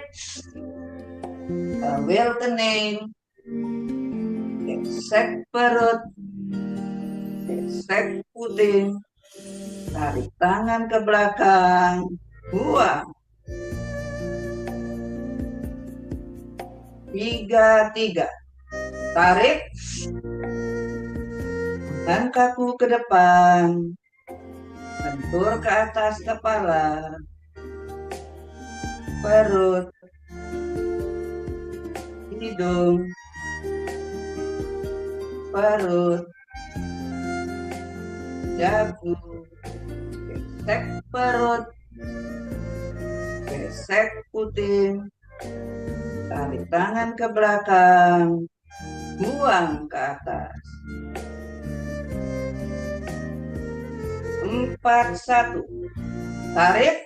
jambil kening, sek perut, sek puting, tarik tangan ke belakang, buang. 3, 3, tarik, tangan kaku ke depan, bentur ke atas kepala, perut, hidung, perut, dagu, sek perut, sek puting, tarik tangan ke belakang, buang ke atas. 4, 1, tarik,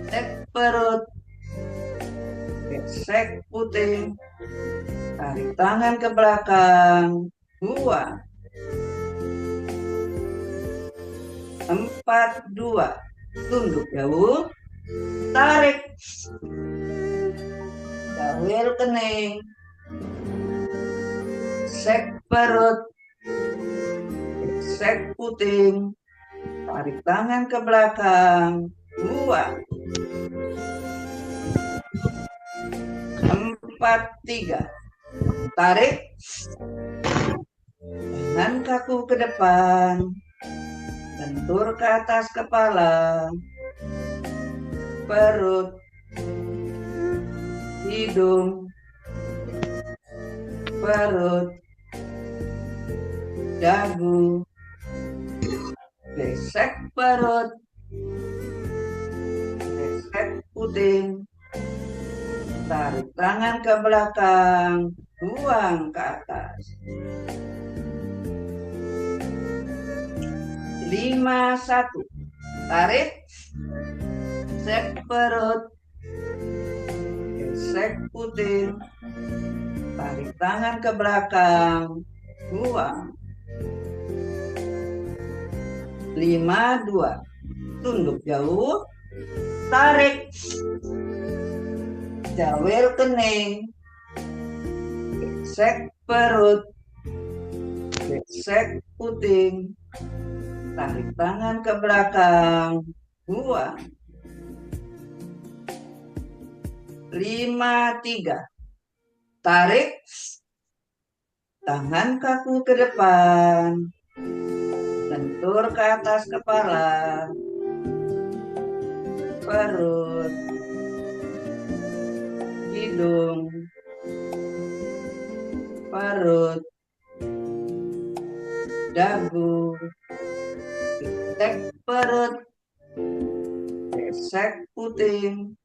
sek perut, sek puting, tarik tangan ke belakang, buang. 4, 2, tunduk jauh, tarik, jambil kening, sek perut, sek puting, tarik tangan ke belakang, buang. 4, 3, tarik, tangan kaku ke depan, bentur ke atas kepala, perut, hidung, perut, dagu, sek perut, sek puting, tarik tangan ke belakang, buang ke atas. 5, 1, tarik, sek perut, sek puting, tarik tangan ke belakang, buang. 5, 2, tunduk jauh, tarik, jambil kening, sek perut, sek puting, tarik tangan ke belakang, buang. 5, 3, tarik, tangan kaku ke depan, bentur ke atas kepala, perut, hidung, perut, dagu, gesek perut, gesek puting,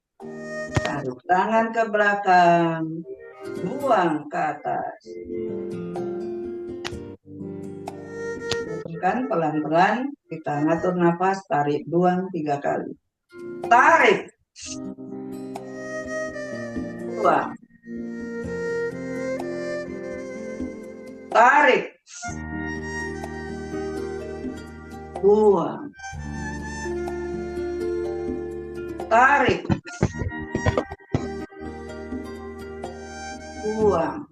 taruh tangan ke belakang, buang ke atas. Lakukan pelan-pelan, kita ngatur nafas, tarik, buang 3 kali. Tarik, buang. Tarik, buang. Tarik, buang.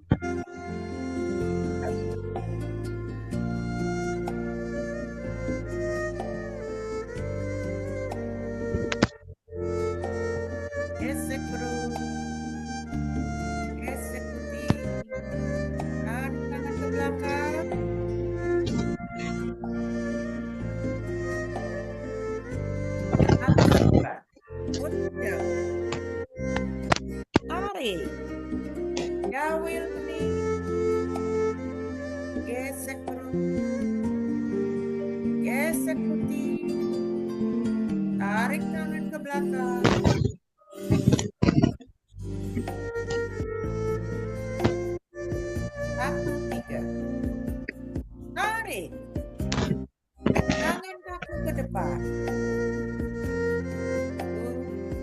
Gesek perut, gesek puting, tarik tangan ke belakang, aktifkan, undang, tarik, jawil kening, gesek perut, gesek puting, tarik tangan ke belakang. Satu, tiga. Tarik. Tangan kaku ke depan.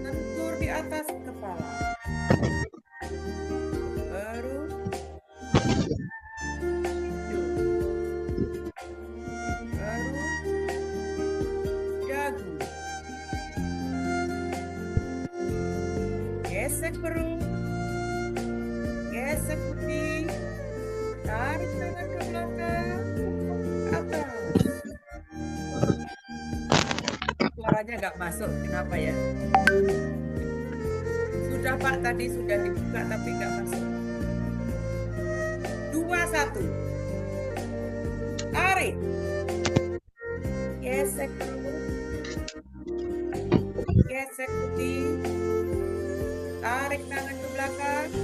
Lentur di atas kepala. Perut. Hidung. Perut. Dagu. Gesek perut. Gesek puting. Tarik tangan ke belakang, ke atas. Suaranya nggak masuk, kenapa ya? Sudah Pak, tadi sudah dibuka tapi nggak masuk. 2, 1. Tarik. Gesek perut. Gesek puting. Tarik tangan ke belakang.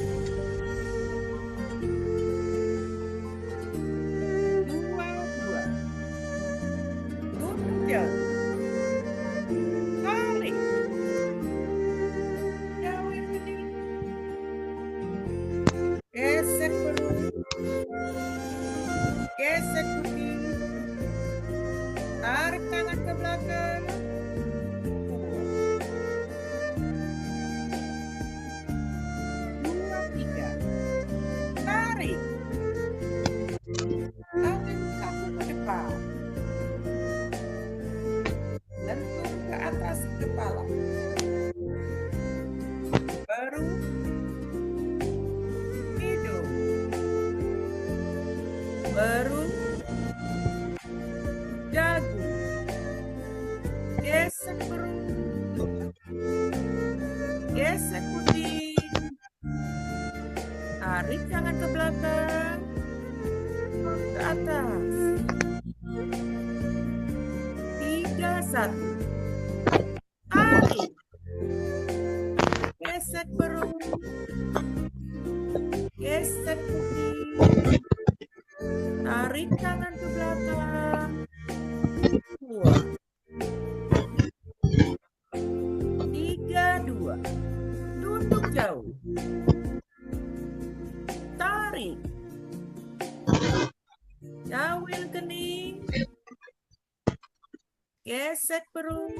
2. Tutup jauh. Tarik. Jauhin kening. Gesek perut. Gesek puting. Tarik tangan ke belakang. 2, 3. Tarik. Tangan kaku ke depan. Lentur ke atas kepala. Perut. Hidung. Perut. Dagu. Gesek perut. Gesek puting. Tarik tangan ke belakang. Ke atas. 3, 1. Tarik. Gesek perut. Gesek puting. Tarik tangan ke belakang. 2. 3, 2. Tutup jauh. Tarik. Jawil kening. Gesek perut.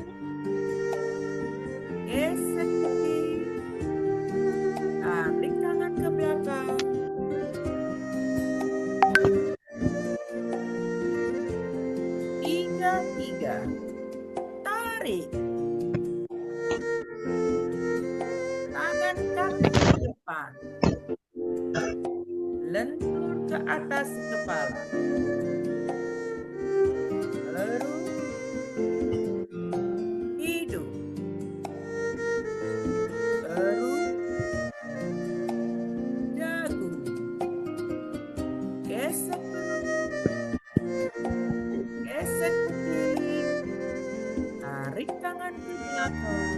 Gesek puting. Tarik tangan ke belakang. 3, 3. Tarik. Tangan kaki ke depan. Lentur ke atas kepala. Perut. Hidung. Perut. Dagu. Gesek perut. Gesek puting. Tarik tangan ke belakang.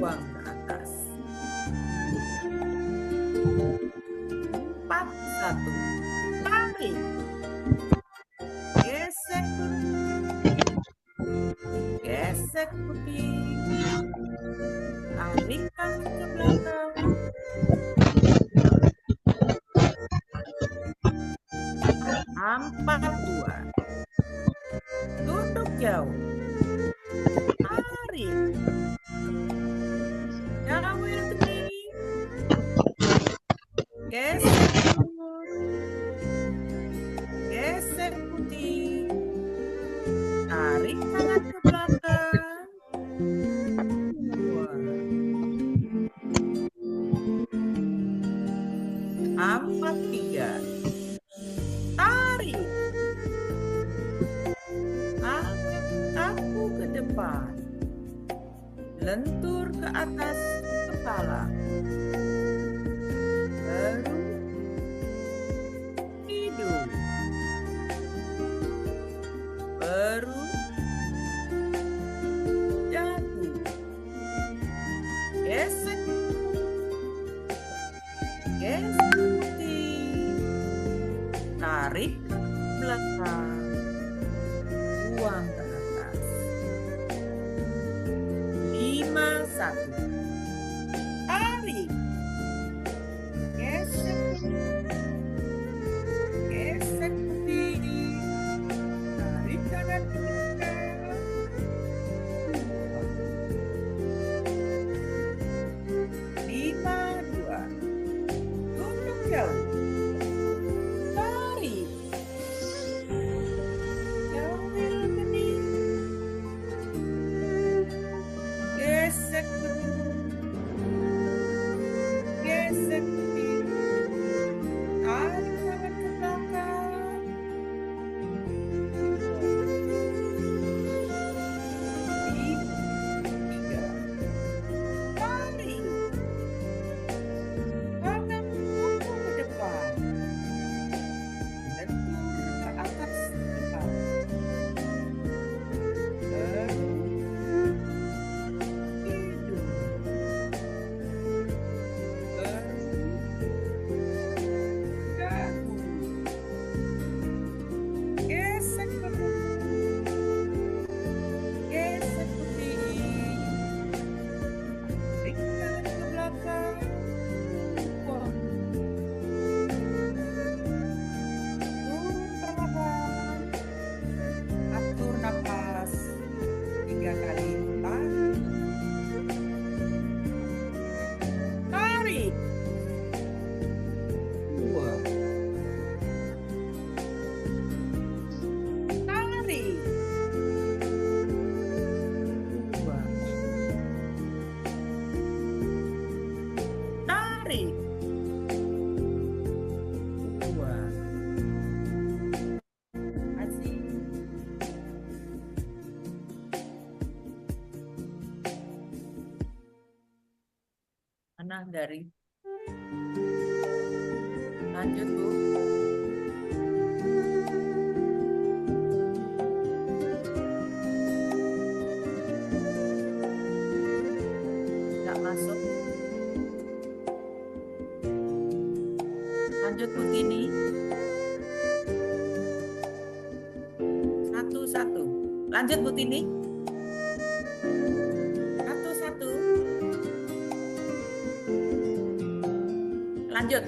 Buang ke atas. 42. Tunduk jauh. Tarik. Jauh yang tinggi. Gesek mundur. Gesek putih. Tarik tangan ke belakang. 43. Tarik. Angkat kaku ke depan. Lentur ke atas kepala. Baru hidung. Baru dagu. Gesek. Gesek putih. Tarik ke belakang. Buang ke atas. 51. Tarik. Gesek. Gesek putih. Tarik tangan ke belakang. 52. Tunduk jauh. Tarik. Jauh yang bening. Gesek putih. Gesek putih. Tarik tangan ke belakang. 3. Tarik. Tangan kaku ke depan. Lentur ke atas kepala. Baru hidung. Baru dagu. Gesek putih. Gesek putih. Tarik tangan ke belakang. Buang. Turun perlahan. Atur napas 3 kali. Tarik. 2. Tarik. 2. Tarik. 2. Asik. Mana dari? Lanjut, Bu. Nggak masuk. Lanjut, Bu Tini. 1-1. Lanjut, Bu Tini. 1-1.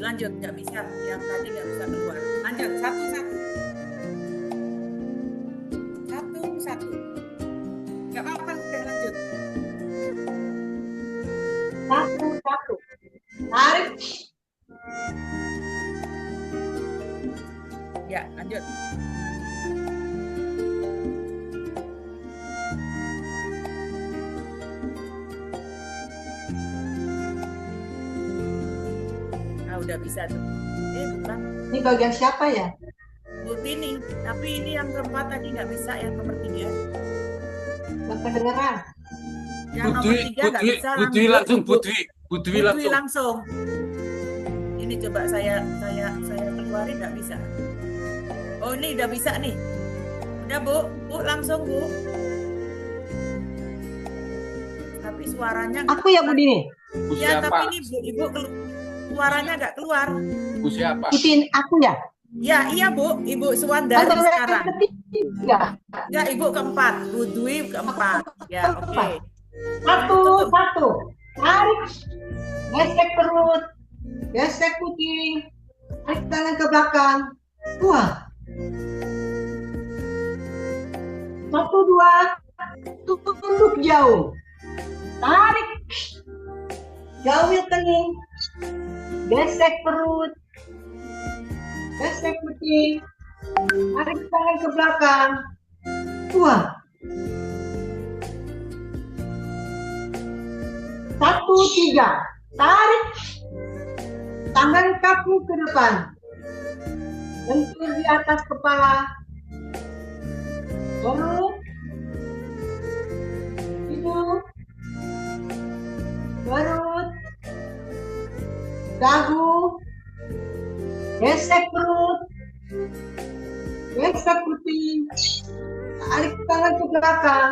Lanjut. Nggak bisa. Yang tadi nggak bisa keluar. Lanjut. 1-1. 1-1. Nggak apa-apa. Udah lanjut. 1-1. Tarik. Ya, lanjut. Nah, udah bisa tuh. Bukan. Ini bagian siapa ya? Bu Tini. Tapi ini yang keempat tadi nggak bisa, yang nomor 3. Gak kedengeran. Yang nomor 3 nggak bisa. Putri langsung, Putri Putri langsung. langsung. Ini coba saya keluarin, nggak bisa. Oh, ini udah bisa nih. Udah, Bu langsung, Bu. Tapi suaranya Aku ya Bu Dini. Bu ya, siapa? tapi ini Ibu suaranya nggak keluar. Bu siapa? Ikutin aku ya. Ya, iya Bu, Ibu Suwandari Atau sekarang. yang ketiga. Ya, Ibu keempat, Bu Dwi keempat. Ya, oke. 1-1. Tarik. Gesek perut. Gesek kucing. Tarik tangan ke belakang. Wah. Satu, dua, tunduk jauh. Tarik. Jauhil kening. Gesek perut. Gesek putih. Tarik tangan ke belakang. Buang. 1, 3. Tarik. Tangan kaku ke depan. Lentur di atas kepala. Perut. Hidung. Perut. Dagu. Gesek perut. Gesek putih. Tarik tangan ke belakang.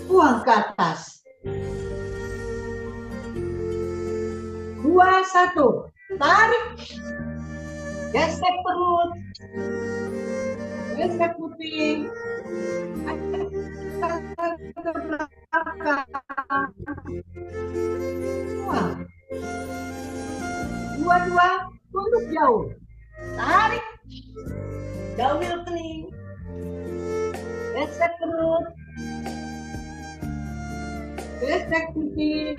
Buang ke atas. 2, 1. Tarik. Gesek perut. Gesek putih. Tarik tangan ke belakang. Buang. 2, 2. Tunduk jauh. Tarik. Jauhil kening. Gesek perut. Gesek putih.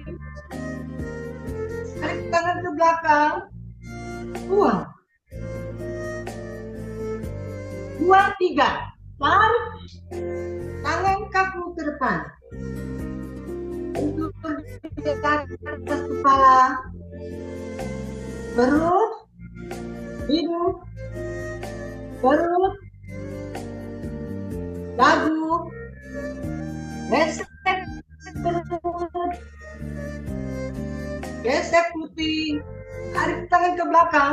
Tarik tangan ke belakang. Buang. 2, 3. Tarik. Tangan kaku ke depan. Lentur di atas kepala. Perut. Hidung. Perut. Dagu. Gesek perut. Gesek putih. Tarik tangan ke belakang.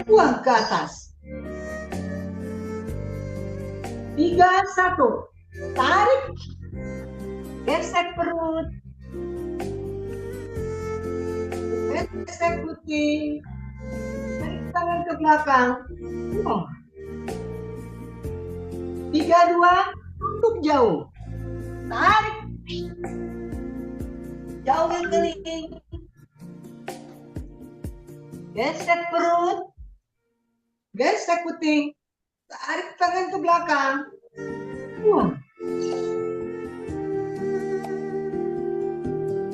Buang ke atas. 3, 1. Tarik. Gesek perut. Gesek putih. Tarik tangan ke belakang. Buang. 3, 2. Tunduk jauh. Tarik. Jauhil kening. Gesek perut. Gesek putih. Tarik tangan ke belakang. Buang.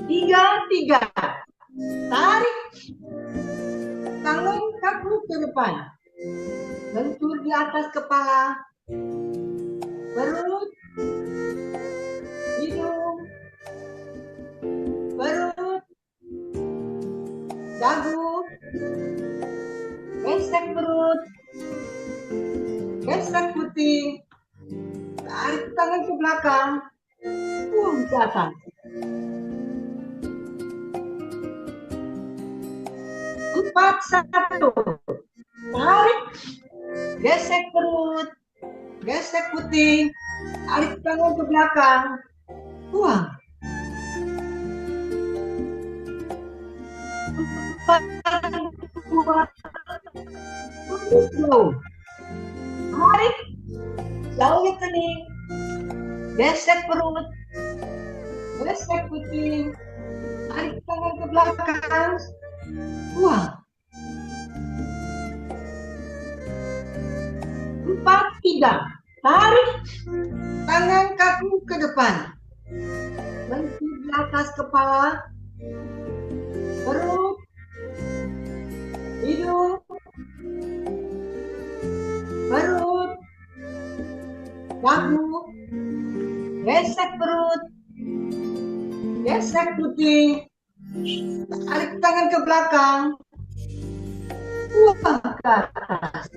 3, 3. Tarik. Tangan kaku ke depan. Lentur di atas kepala. Perut. Hidung. Perut. Dagu. Gesek perut. Gesek putih. Tarik tangan ke belakang. Buang ke atas. 4, 1. Tarik. Gesek perut. Gesek putih. Tarik tangan ke belakang. Buang. 4, 2. Tunduk jauh. Tarik. Jauhil kening. Gesek perut. Gesek putih. Tarik tangan ke belakang. Buang. 4, 3. Tarik. Tangan kaku ke depan. Lentur di atas kepala. Perut. Hidung. Perut. Dagu. Gesek perut. Gesek putih. Tarik tangan ke belakang. Buang ke atas.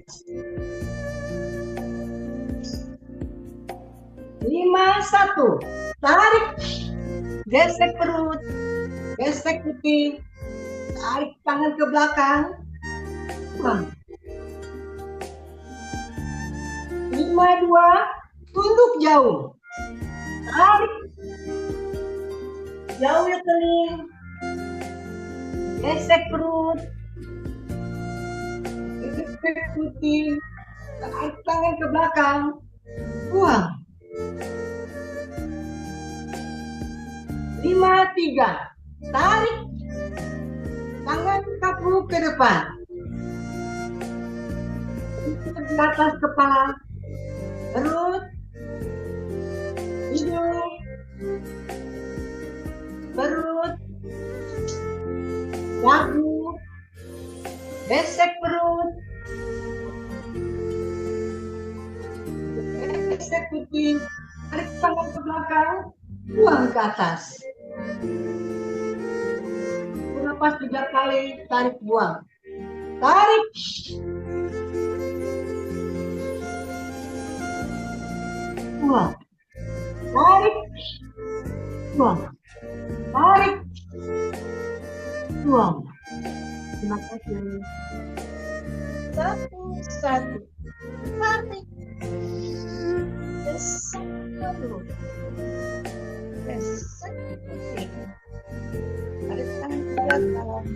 5, 1. Tarik. Gesek perut. Gesek putih. Tarik tangan ke belakang. Buang. 5, 2. Tunduk jauh. Tarik. Jauhil kening. Gesek perut. Gesek putih. Tarik tangan ke belakang. Buang. 5, 3. Tarik. Tangan kaku ke depan. di atas kepala, perut, hidung, perut, dagu, besek perut, besek kuping, tarik tangan ke belakang, buang ke atas. Napas 3 kali, tarik buang. Tarik. Buang. Tarik. Buang. Tarik. Buang. Terima kasih. 1. Tarik. Besek perut. Besek kuping. Tarik tangan ke belakang.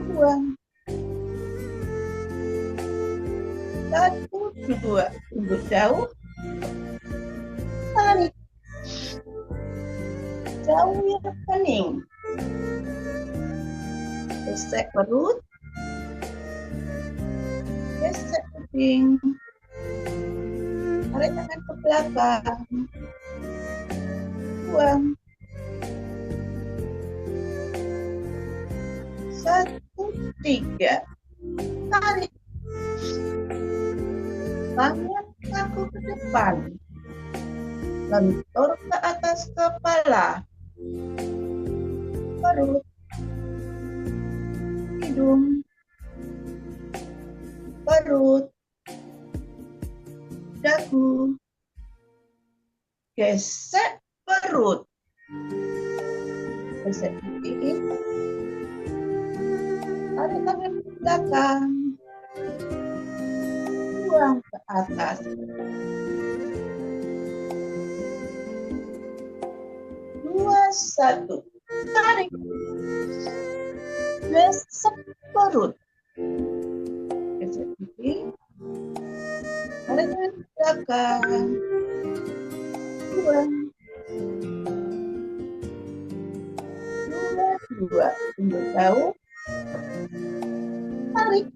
Buang. 1, 2. Tunggu jauh. Tarik. Jauh yang kening. Besek perut. Besek kuping. Tarik tangan ke belakang. Buang. 1, 3. Tarik. Tangan kaku ke depan. Lentur ke atas kepala. Perut. Hidung. Perut. Dagu. Gesek perut. Gesek pipi. Tarik tangan ke belakang. Buang ke atas. 2, 1. Tarik. Besek perut. Gesek pipi. Tarik tangan ke belakang. Buang. 2. Tunggu jauh. Tarik.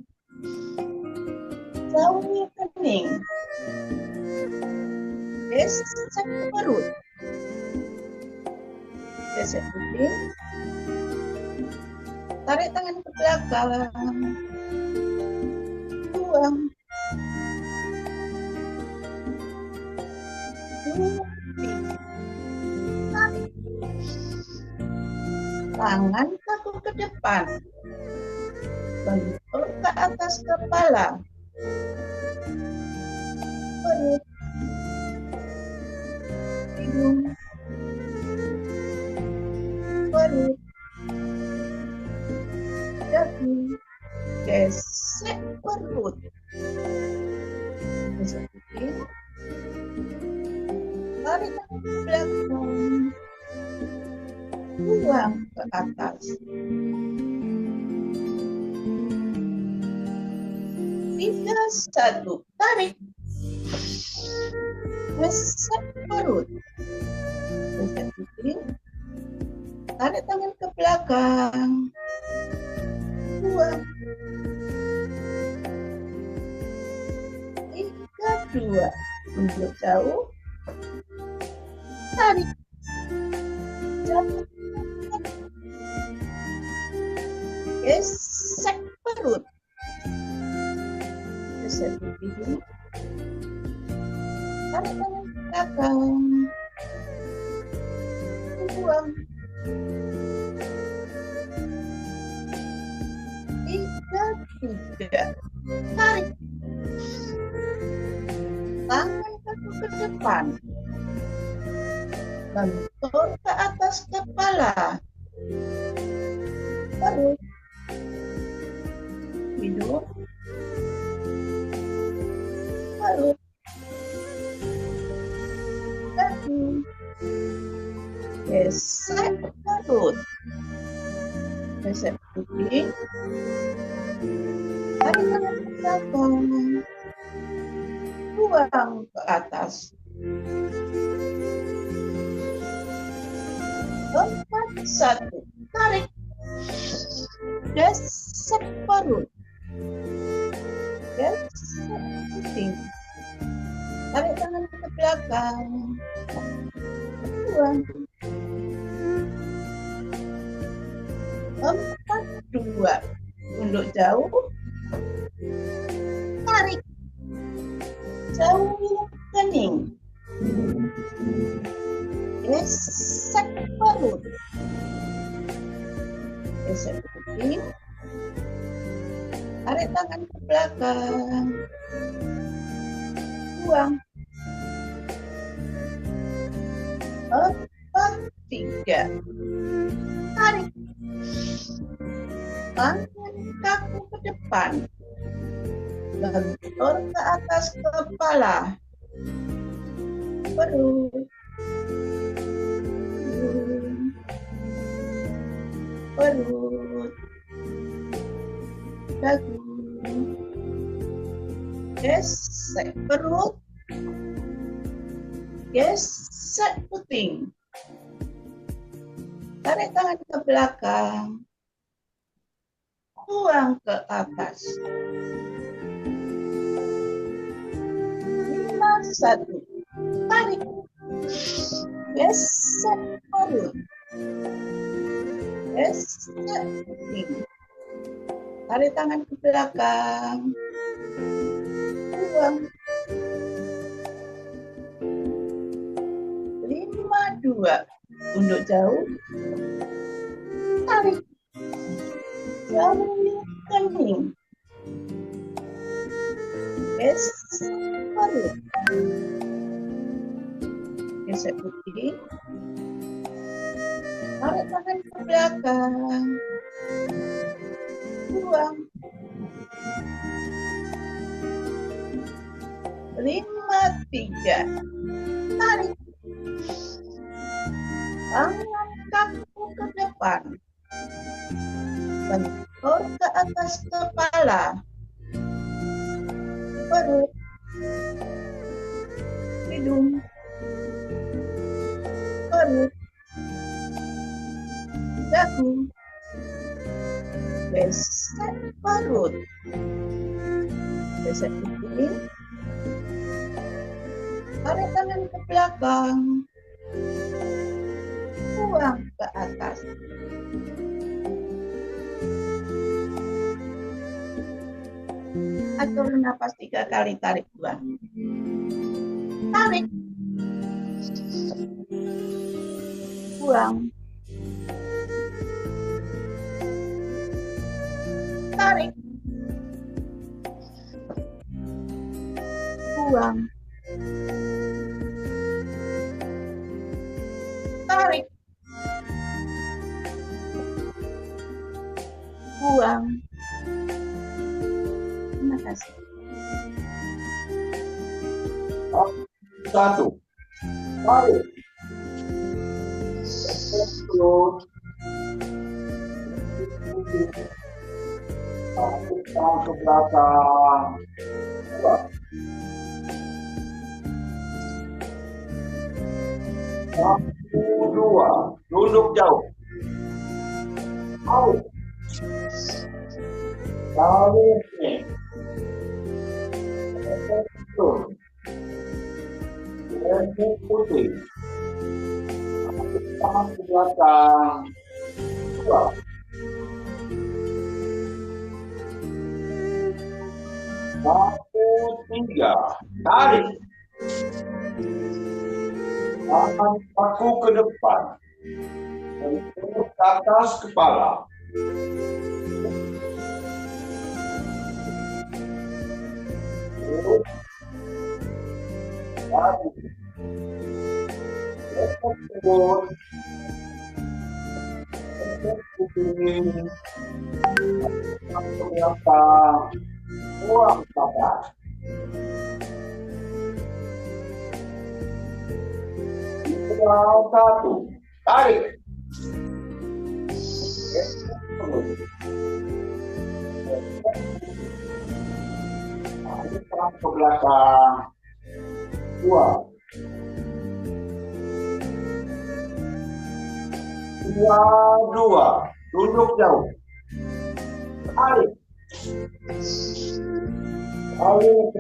Jauh kening. Gesek perut. Gesek kuping. Tarik tangan ke belakang. Buang. 2, 3. Tarik. Tangan kaku ke depan. Bentuk ke atas kepala. Perut. Hidung. Perut. Dagu. Gesek perut. Gesek kuping. Tarik tangan ke belakang. Buang ke atas. 3, 1. Tarik. Gesek perut. Gesek kuping. Tarik tangan ke belakang. Buang. 3, 2. Tunggu jauh. Tarik. Jatuh. Gesek perut. Gesek pipi. Tarik tangan ke belakang. Buang. 3. Tarik. Tangan kaku ke depan. Bentur ke atas kepala. Perut. Hidung. Perut. Dagu. Gesek perut. Gesek kuping. Tarik tangan ke belakang. Buang ke atas. 4, 1. Tarik. Gesek perut. puting. Tarik tangan ke belakang. Buang. 4, 2. Tunduk jauh. Tarik. Jauh kening. Gesek perut. Gesek puting. Tarik tangan ke belakang. Buang. 4, 3. Tarik. Angkat kaku ke depan. Bentur ke atas kepala. Perut. Perut. Dagu. Gesek perut. Gesek puting. Tarik tangan ke belakang. Buang ke atas. 5, 1. Tarik. Gesek perut. Gesek puting. Tarik tangan ke belakang. Buang. 5, 2. Tunduk jauh. Tarik. Jauh kening. Gesek perut. Gesek puting. Tarik tangan ke belakang. Buang. 5, 3. Tarik. Angkat kaku ke depan. Bentur ke atas kepala. Perut. Hidung. Perut. Dagu. Gesek perut. Gesek puting. Tarik tangan ke belakang. Buang ke atas. Atur napas 3 kali, tarik buang. Tarik. Buang. Tarik. Buang. Tarik. Buang. Terima kasih. 1. Tarik. Terus. Tarik tangan ke belakang. 2. Tunduk jauh. Tarik. Tarik. Gesek puting. Tarik tangan ke belakang. 2. 1, 3. Tarik. Angkat kaku ke depan. Bentur ke atas kepala. Perut. Dagu. Gesek perut. Gesek puting. Tarik ke belakang. Buang ke atas. 1. Tarik. Gesek perut. Tarik tangan ke belakang. 2. 2. Tunduk jauh. Tarik. Tarik.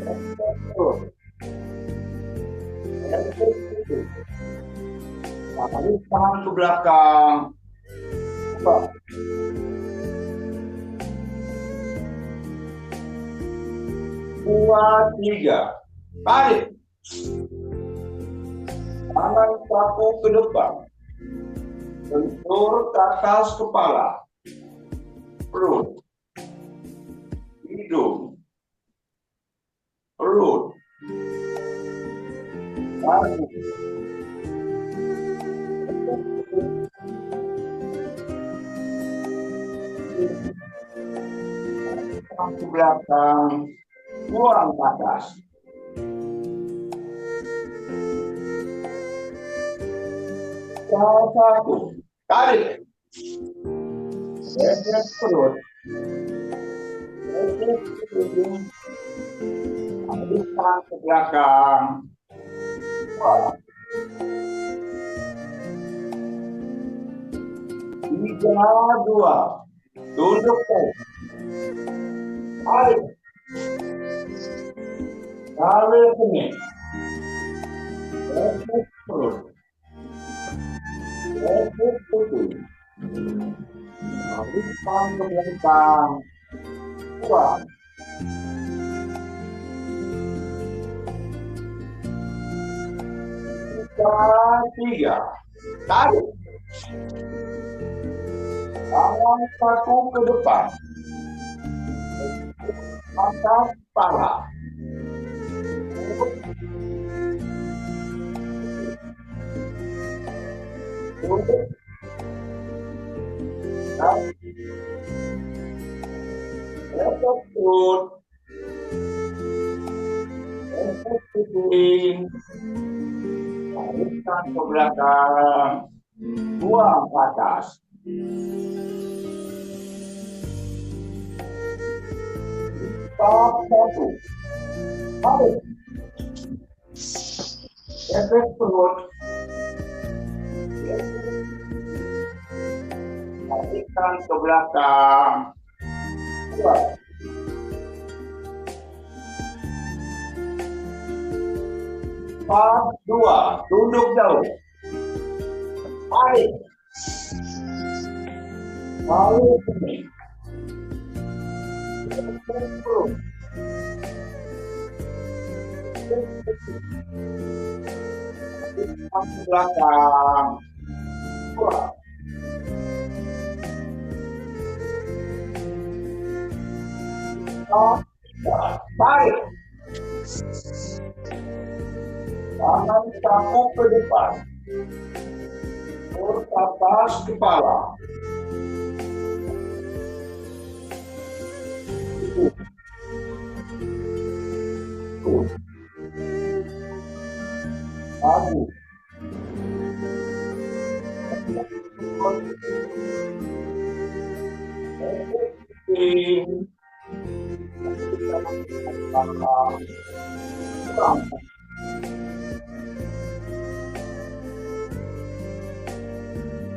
Terus. Tarik tangan ke belakang. Dua. Dua, tiga. Tarik. Tangan saku ke depan. Bentur ke atas kepala. Perut. Hidung. Perut. Kaki. Ke belakang. Buang ke atas. Satu. Tarik. Geser perut. Geser hidung. Tarik tangan ke belakang. Buang. 3, 2. Tunduk tarik. Tarik. Tarik sini. Geser perut. Geser hidung. Tarik tangan ke belakang. Buang. 3. Tarik. Tangan saku ke depan. Atas kepala. Tunduk. Geser perut. Geser hidung. Tarik ke belakang. Buang ke atas. 1. Tarik. Geser perut. Tarik ke belakang. Buang. 4, 2. Tunduk jauh. Tarik. Tarik sini. Geser perut. Tarik ke belakang. Buang. 4, tarik. Tangan saku ke depan. Perut atas kepala. Kaki.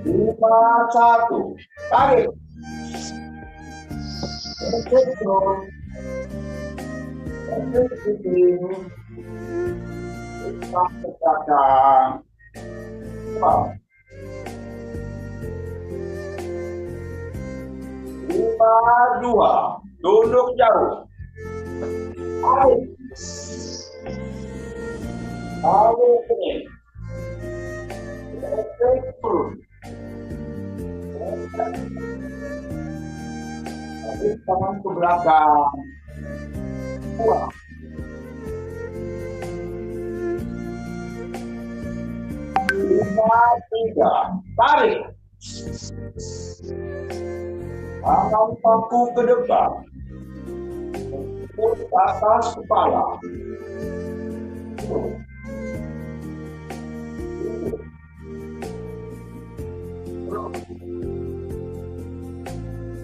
Lima, 1. Tarik. Geser perut. Geser hidung. Ke belakang. Buang. 5, 2. Tunduk jauh. Tarik. Tarik sini. Geser perut. Tarik tangan ke belakang. Buang. 5, 3. Tarik. Tangan saku ke depan. Perut atas kepala.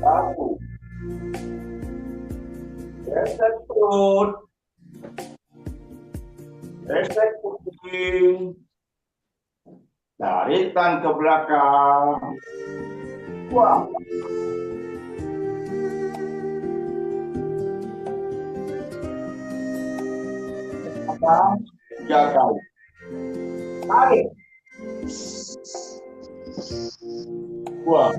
Satu. Geser perut. Geser kuping. Tarikan ke belakang. Buang. 5, belakang 3 kali. Tarik. Buang.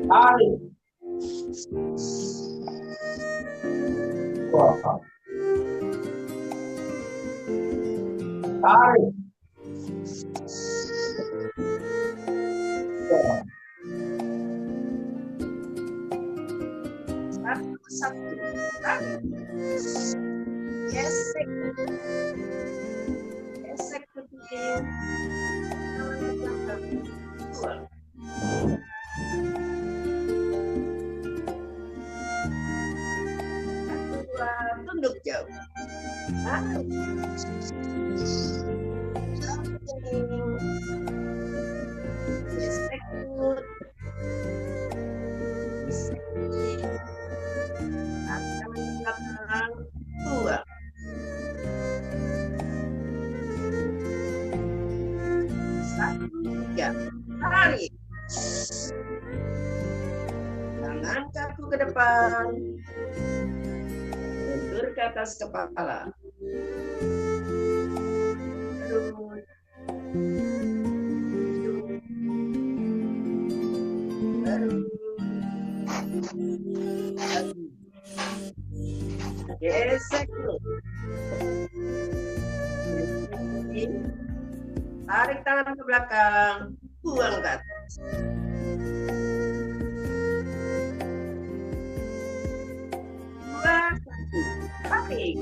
Tarik. Buang. Tarik. Buang. Satu. Tarik. Gesek. Gesek begini. Buang. Tunduk jauh. Tarik. Gesek perut. Gesek kiri. Tangan ke belakang. Buang. Satu, tiga. Tarik. Tangan kaku ke depan. Bentur ke atas kepala. Terus. Gesek perut. Tarik tangan ke belakang, buang ke atas. Dua, satu. Tarik.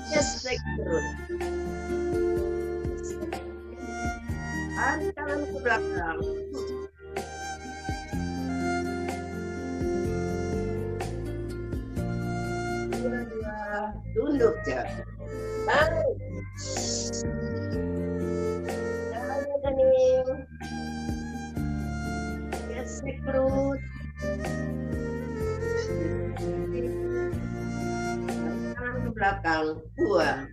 Gesek perut. Tarik tangan ke belakang. Dua, tunduk jauh. Tarik. Jalan kening. Gesek perut. Tangan ke belakang, buang.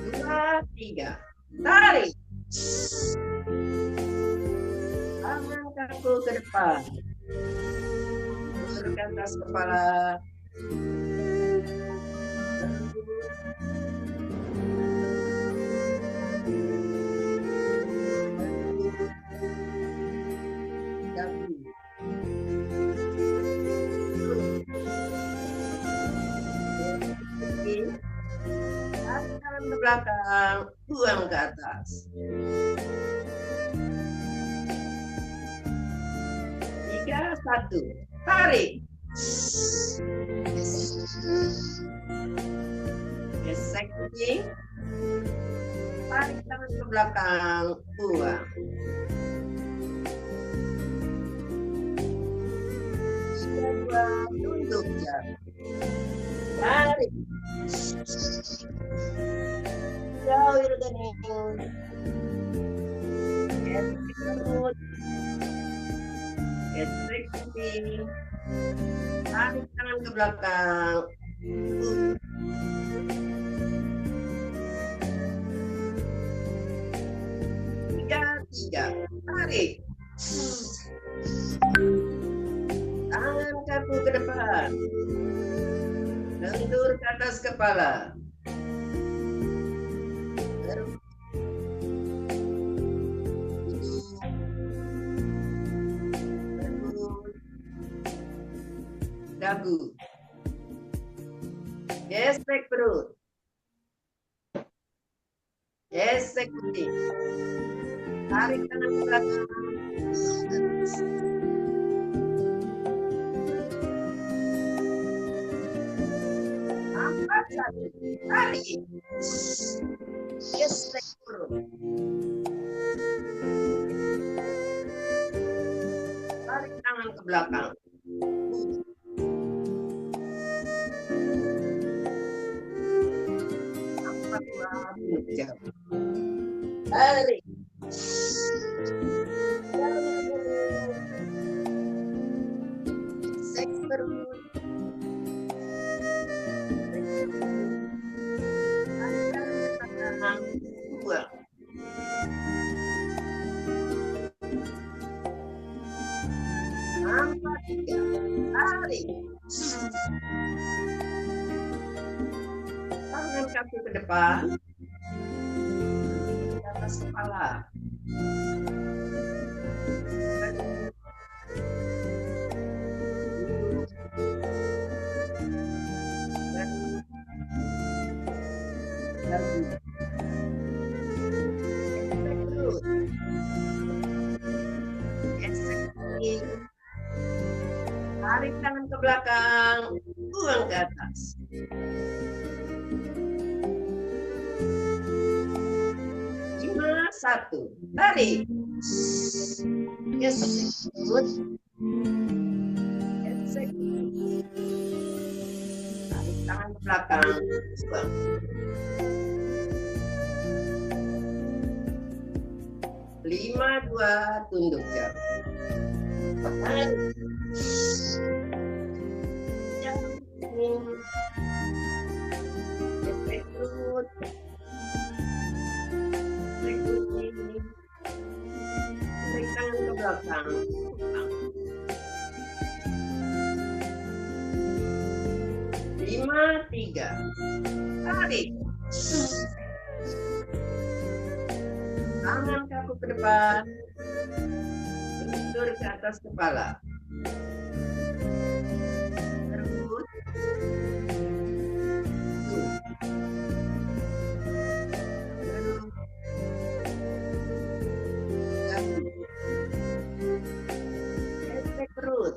Dua, tiga. Tarik. Tangan kaku ke depan. Ke atas kepala. Tangan ke belakang, buang ke atas. Tiga, satu. Tarik. Gesek kiri. Tarik tangan ke belakang, buang. Dua, tunduk jauh. Tarik. Jauh kening. Gesek perut. Gesek kiri. Tarik tangan ke belakang. Tiga. Tarik. Tangan kaku ke depan. Lentur ke atas kepala. Dagu. Gesek perut. Gesek kiri. Tarik tangan ke belakang. Angkat satu. Tarik. Gesek perut. Tarik tangan ke belakang. Jauh. Tarik. Gesek perut. Buang. Tarik. Tangan kaki ke depan. Di atas kepala. Tarik tangan ke belakang, buang ke atas. Lima, satu, tarik. Yes, good. Execute. Tarik tangan ke belakang, buang. 5, 2, tunduk jauh. Tarik. Execute. Tarik tangan ke belakang. 5, 3. Tarik. Tangan kaku ke depan. Lentur ke atas kepala. Terus. Efek perut.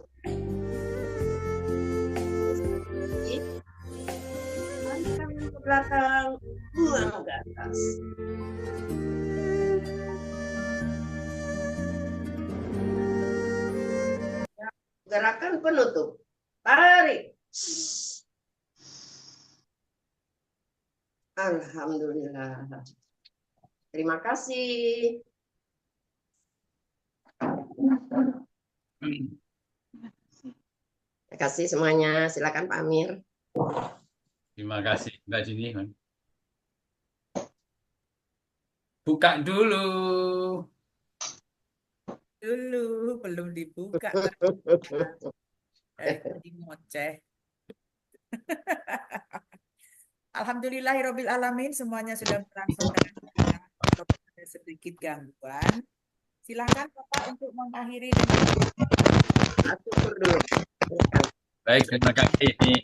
Tarik tangan ke belakang, buang ke atas. Gerakan penutup. Tarik. Alhamdulillah. Terima kasih. Terima kasih semuanya. Silakan Pak Amir. Terima kasih Mbak Jini. Buka dulu. Belum dibuka. Jadi ngoceh. Alhamdulillahirabbil alamin, semuanya sudah berlangsung dengan baik. Walaupun ada sedikit gangguan. Silakan Bapak untuk mengakhiri dengan Syukur dulu. Baik, terima kasih. Ini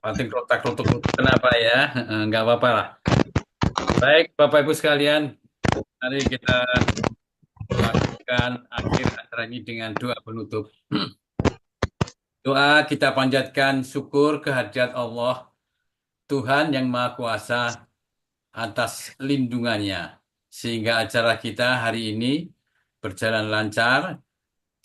paling rotak-rotuk kenapa ya? Enggak apa-apa lah. Baik, Bapak Ibu sekalian, mari kita lakukan akhir acara ini dengan doa penutup. Doa kita panjatkan syukur kehadirat Allah, Tuhan yang Maha Kuasa, atas lindungannya. Sehingga acara kita hari ini berjalan lancar.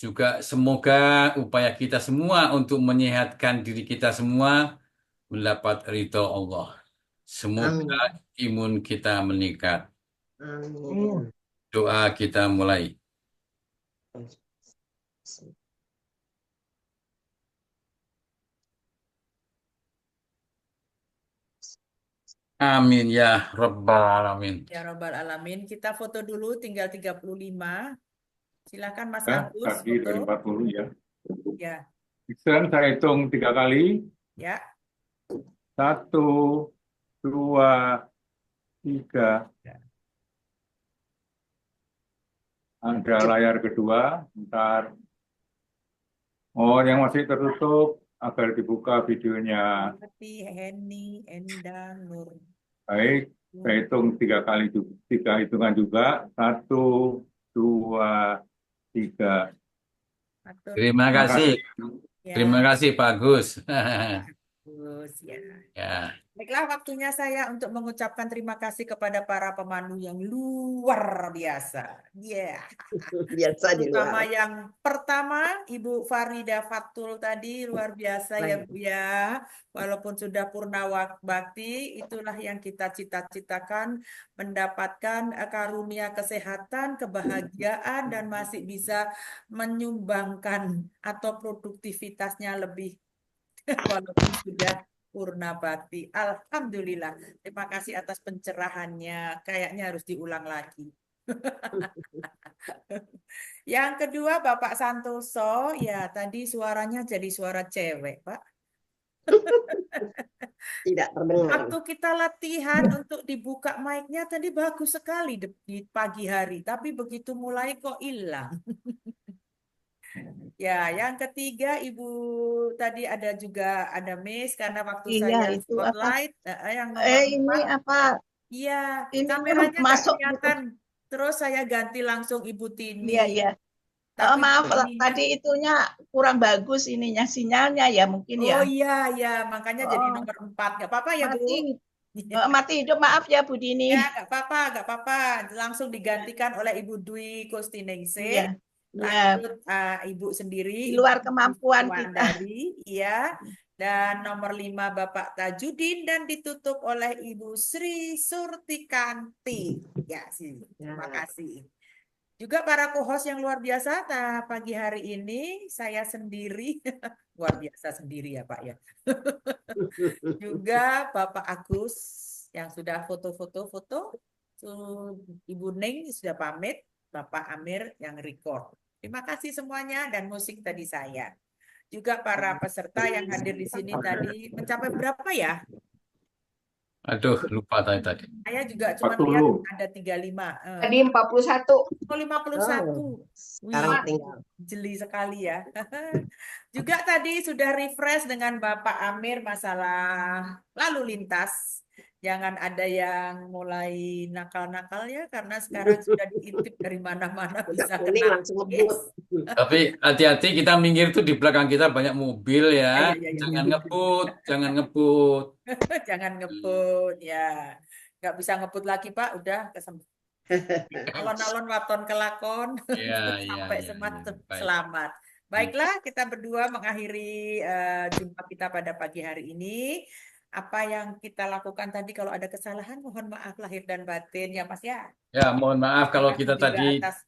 Juga semoga upaya kita semua untuk menyehatkan diri kita semua mendapat ridho Allah. Semoga imun kita meningkat. Amin. Doa kita mulai. Amin ya Rabbal Alamin. ya Rabbal Alamin. Kita foto dulu, tinggal 35. Silakan Mas Ya, Agus tadi dari foto. 40 ya. Ya, Sekarang saya hitung 3 kali. ya. 1, 2, 3. Ada layar kedua. Bentar. Oh, yang masih tertutup agar dibuka videonya. Seperti Henny, Endang, Nur. Baik, saya hitung 3 kali juga. 3 hitungan juga. 1, 2, 3. Atur. Terima kasih. Ya, Terima kasih Pak Agus. bagus ya. Ya. Baiklah, waktunya saya untuk mengucapkan terima kasih kepada para pemandu yang luar biasa. Ya. Biasa di Terutama luar. yang pertama, Ibu Farida Fatul tadi luar biasa ya Bu ya. Walaupun sudah purna bakti, itulah yang kita cita-citakan, mendapatkan karunia kesehatan, kebahagiaan, dan masih bisa menyumbangkan atau produktivitasnya lebih walaupun sudah purna bakti. Alhamdulillah. Terima kasih atas pencerahannya. Kayaknya harus diulang lagi. Yang kedua Bapak Santoso, ya tadi suaranya jadi suara cewek, Pak. Tidak terdengar. Waktu kita latihan untuk dibuka mic-nya tadi bagus sekali di pagi hari, tapi begitu mulai kok hilang. Ya, yang ketiga Ibu tadi ada juga ada Miss karena waktu Iya, saya itu apa? spotlight yang nomor Ini 4. apa? Iya, Ini kameranya nggak masuk. kelihatan. Terus saya ganti langsung Ibu Tini. Iya, iya. Tapi Maaf, ininya, tadi itunya kurang bagus ininya sinyalnya ya mungkin ya. oh iya, makanya jadi Oh, nomor 4. Nggak apa-apa ya, Bu? mati hidup, maaf ya Bu Dini. Ya, nggak apa-apa. Langsung digantikan oleh Ibu Dwi Kustiningsih. Iya, iya. Lanjut Ibu sendiri, Di luar Ibu kemampuan kita. Wulandari, iya. Dan nomor 5 Bapak Tajudin dan ditutup oleh Ibu Sri Surtikanti. Ya, sih. Terima kasih. Juga para co-host yang luar biasa, pagi hari ini saya sendiri, luar biasa sendiri ya Pak ya. Juga Bapak Agus yang sudah foto-foto, Ibu Ning sudah pamit, Bapak Amir yang record. Terima kasih semuanya dan musik tadi saya. Juga para peserta yang hadir di sini tadi mencapai berapa ya? Aduh, lupa tadi. Saya juga cuma lihat 40. ada 35. Tadi 41. Oh, 51. Sekarang Wih, tinggal. jeli sekali ya. Juga tadi sudah refresh dengan Bapak Amir masalah lalu lintas. Jangan ada yang mulai nakal-nakal ya, karena sekarang sudah diintip dari mana-mana bisa Kuning kena. langsung Yes. ngebut. Tapi hati-hati kita minggir tuh di belakang kita banyak mobil ya. Ya. Jangan ngebut, jangan ngebut. Jangan ngebut ya. Nggak bisa ngebut lagi Pak, udah kesempatan. Alon-alon waton kelakon Ya, sampai ya. Baik. selamat. Baiklah, kita berdua mengakhiri jumpa kita pada pagi hari ini. Apa yang kita lakukan tadi kalau ada kesalahan mohon maaf lahir dan batin ya Mas ya. Ya, mohon maaf kalau kita Juga tadi atas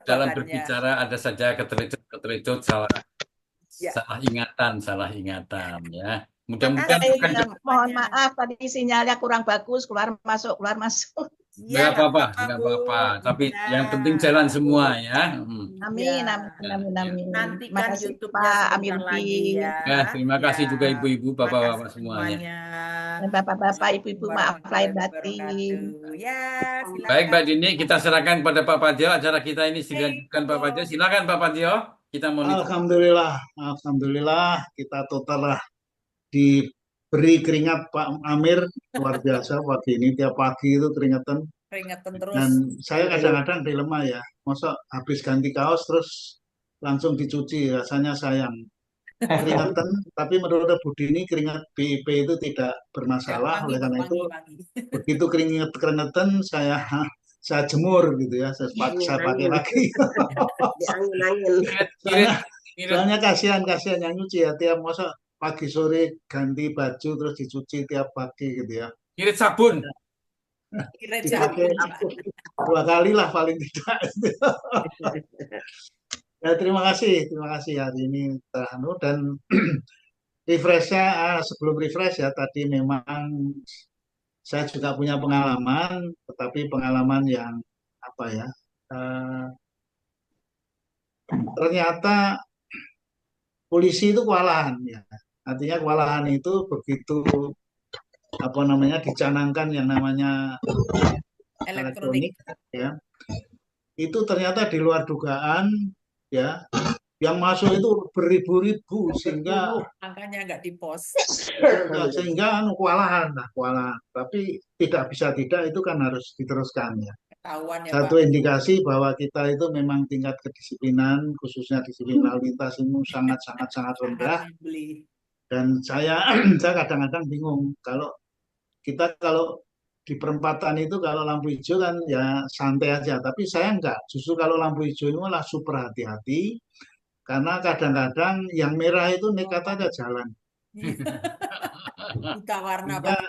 dalam perbuatannya. berbicara ada saja ketelecut salah Ya. salah ingatan ya. Terima Mudah-mudahan kasih bukan Mohon semuanya. maaf tadi sinyalnya kurang bagus, keluar masuk. Ya, nggak apa-apa, Bu. nggak apa-apa. Tapi Ya. yang penting jalan semua ya. Amin, Ya. amin. Nantikan Makasih YouTube-nya Pak sebentar Amir lagi ya. Ya, terima kasih Ya. juga ibu-ibu, Terima bapak-bapak kasih semuanya. dan bapak-bapak, ibu-ibu, maaf lahir Warahmatullahi batin. wabarakatuh. Ya, silakan. Baik, Mbak Dini, kita serahkan pada Pak Padjo. Acara kita ini dilanjutkan Pak Padjo. Silakan Pak Padjo. Kita monitor. Alhamdulillah kita total lah diberi keringat Pak Amir luar biasa pagi ini, tiap pagi itu keringetan. Peringatan terus. Dan saya kadang-kadang dilema ya, masa habis ganti kaos terus langsung dicuci, rasanya sayang. Keringetan, tapi menurut Bu Dini keringat BIP itu tidak bermasalah, oleh karena itu begitu keringetan saya jemur gitu ya, saya pakai lagi. Soalnya kasihan yang nyuci ya, tiap masa pagi sore ganti baju terus dicuci tiap pagi gitu ya. Irit sabun. Dipakai 2 kali lah paling tidak. Ya, terima kasih hari ini Terhanu dan refreshnya sebelum refresh ya tadi memang saya juga punya pengalaman, tetapi pengalaman yang apa ya? Ternyata polisi itu kewalahan ya. Artinya kewalahan itu begitu dicanangkan yang namanya elektronik ya. Itu ternyata di luar dugaan ya. Yang masuk itu beribu-ribu sehingga angkanya nggak di pos. Ya, sehingga kewalahan. Tapi tidak itu kan harus diteruskan ya. Ketahuan ya, Satu Pak. indikasi bahwa kita itu memang tingkat kedisiplinan, khususnya disiplin lalu lintas itu sangat rendah. Dan saya kadang-kadang bingung kalau di perempatan itu kalau lampu hijau kan ya santai aja, tapi saya enggak. Justru kalau lampu hijau itu malah super hati-hati karena kadang-kadang yang merah itu nekat aja jalan. Buta warna, Pak.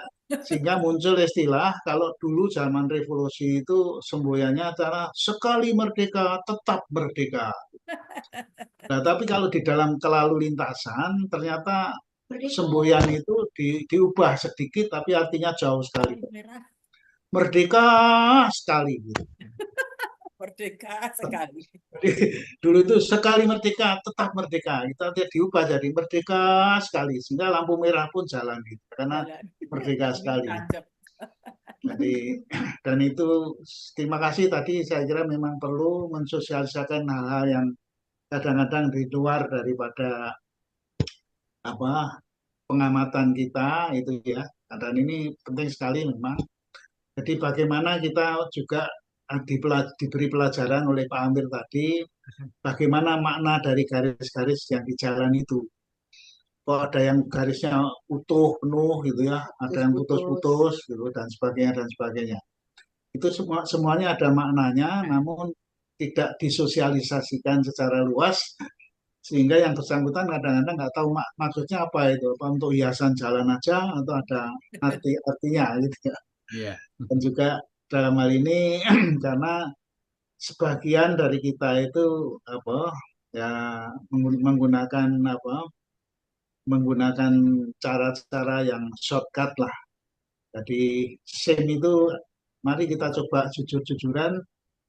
Sehingga muncul istilah kalau dulu zaman revolusi itu semboyannya adalah sekali merdeka tetap merdeka. Nah, tapi kalau di dalam kelalu lintasan ternyata semboyan itu diubah sedikit tapi artinya jauh sekali. Merdeka sekali gitu. merdeka sekali. Jadi, dulu itu sekali merdeka, tetap merdeka. Kita tidak diubah jadi merdeka sekali. Sehingga lampu merah pun jalan gitu. Karena Jalan. merdeka Kami sekali. tancap. Jadi, dan itu terima kasih tadi saya kira memang perlu mensosialisasikan hal-hal yang kadang-kadang di luar daripada apa pengamatan kita itu ya. Dan ini penting sekali memang. Jadi bagaimana kita juga diberi pelajaran oleh Pak Amir tadi, bagaimana makna dari garis-garis yang di jalan itu. Kok ada yang garisnya utuh, penuh gitu ya, ada yang putus-putus gitu dan sebagainya dan sebagainya. Itu semuanya ada maknanya, namun tidak disosialisasikan secara luas, sehingga yang bersangkutan kadang-kadang nggak tahu maksudnya apa itu, apa untuk hiasan jalan aja atau ada artinya gitu ya. Iya. Dan juga dalam hal ini karena sebagian dari kita itu apa ya menggunakan cara-cara yang shortcut lah. Jadi SIM itu mari kita coba jujur-jujuran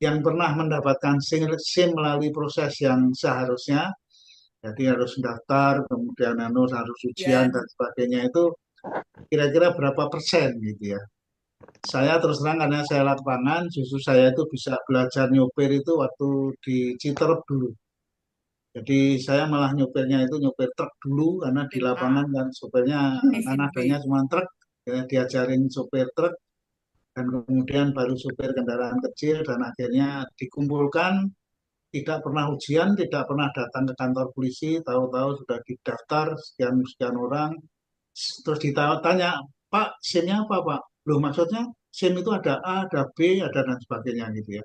yang pernah mendapatkan SIM melalui proses yang seharusnya. Jadi harus daftar, kemudian harus ujian dan sebagainya itu kira-kira berapa persen gitu ya. Saya terus terang karena saya lapangan, justru saya itu bisa belajar nyopir itu waktu di Citerep dulu. Jadi saya malah nyopirnya itu nyopir truk dulu karena di lapangan kan sopirnya kan adanya cuma truk, ya, diajarin sopir truk dan kemudian baru sopir kendaraan kecil dan akhirnya dikumpulkan, tidak pernah ujian, tidak pernah datang ke kantor polisi, tahu-tahu sudah didaftar sekian orang, terus ditanya, Pak, SIM-nya apa Pak? Loh maksudnya SIM itu ada A, ada B, ada dan sebagainya gitu ya.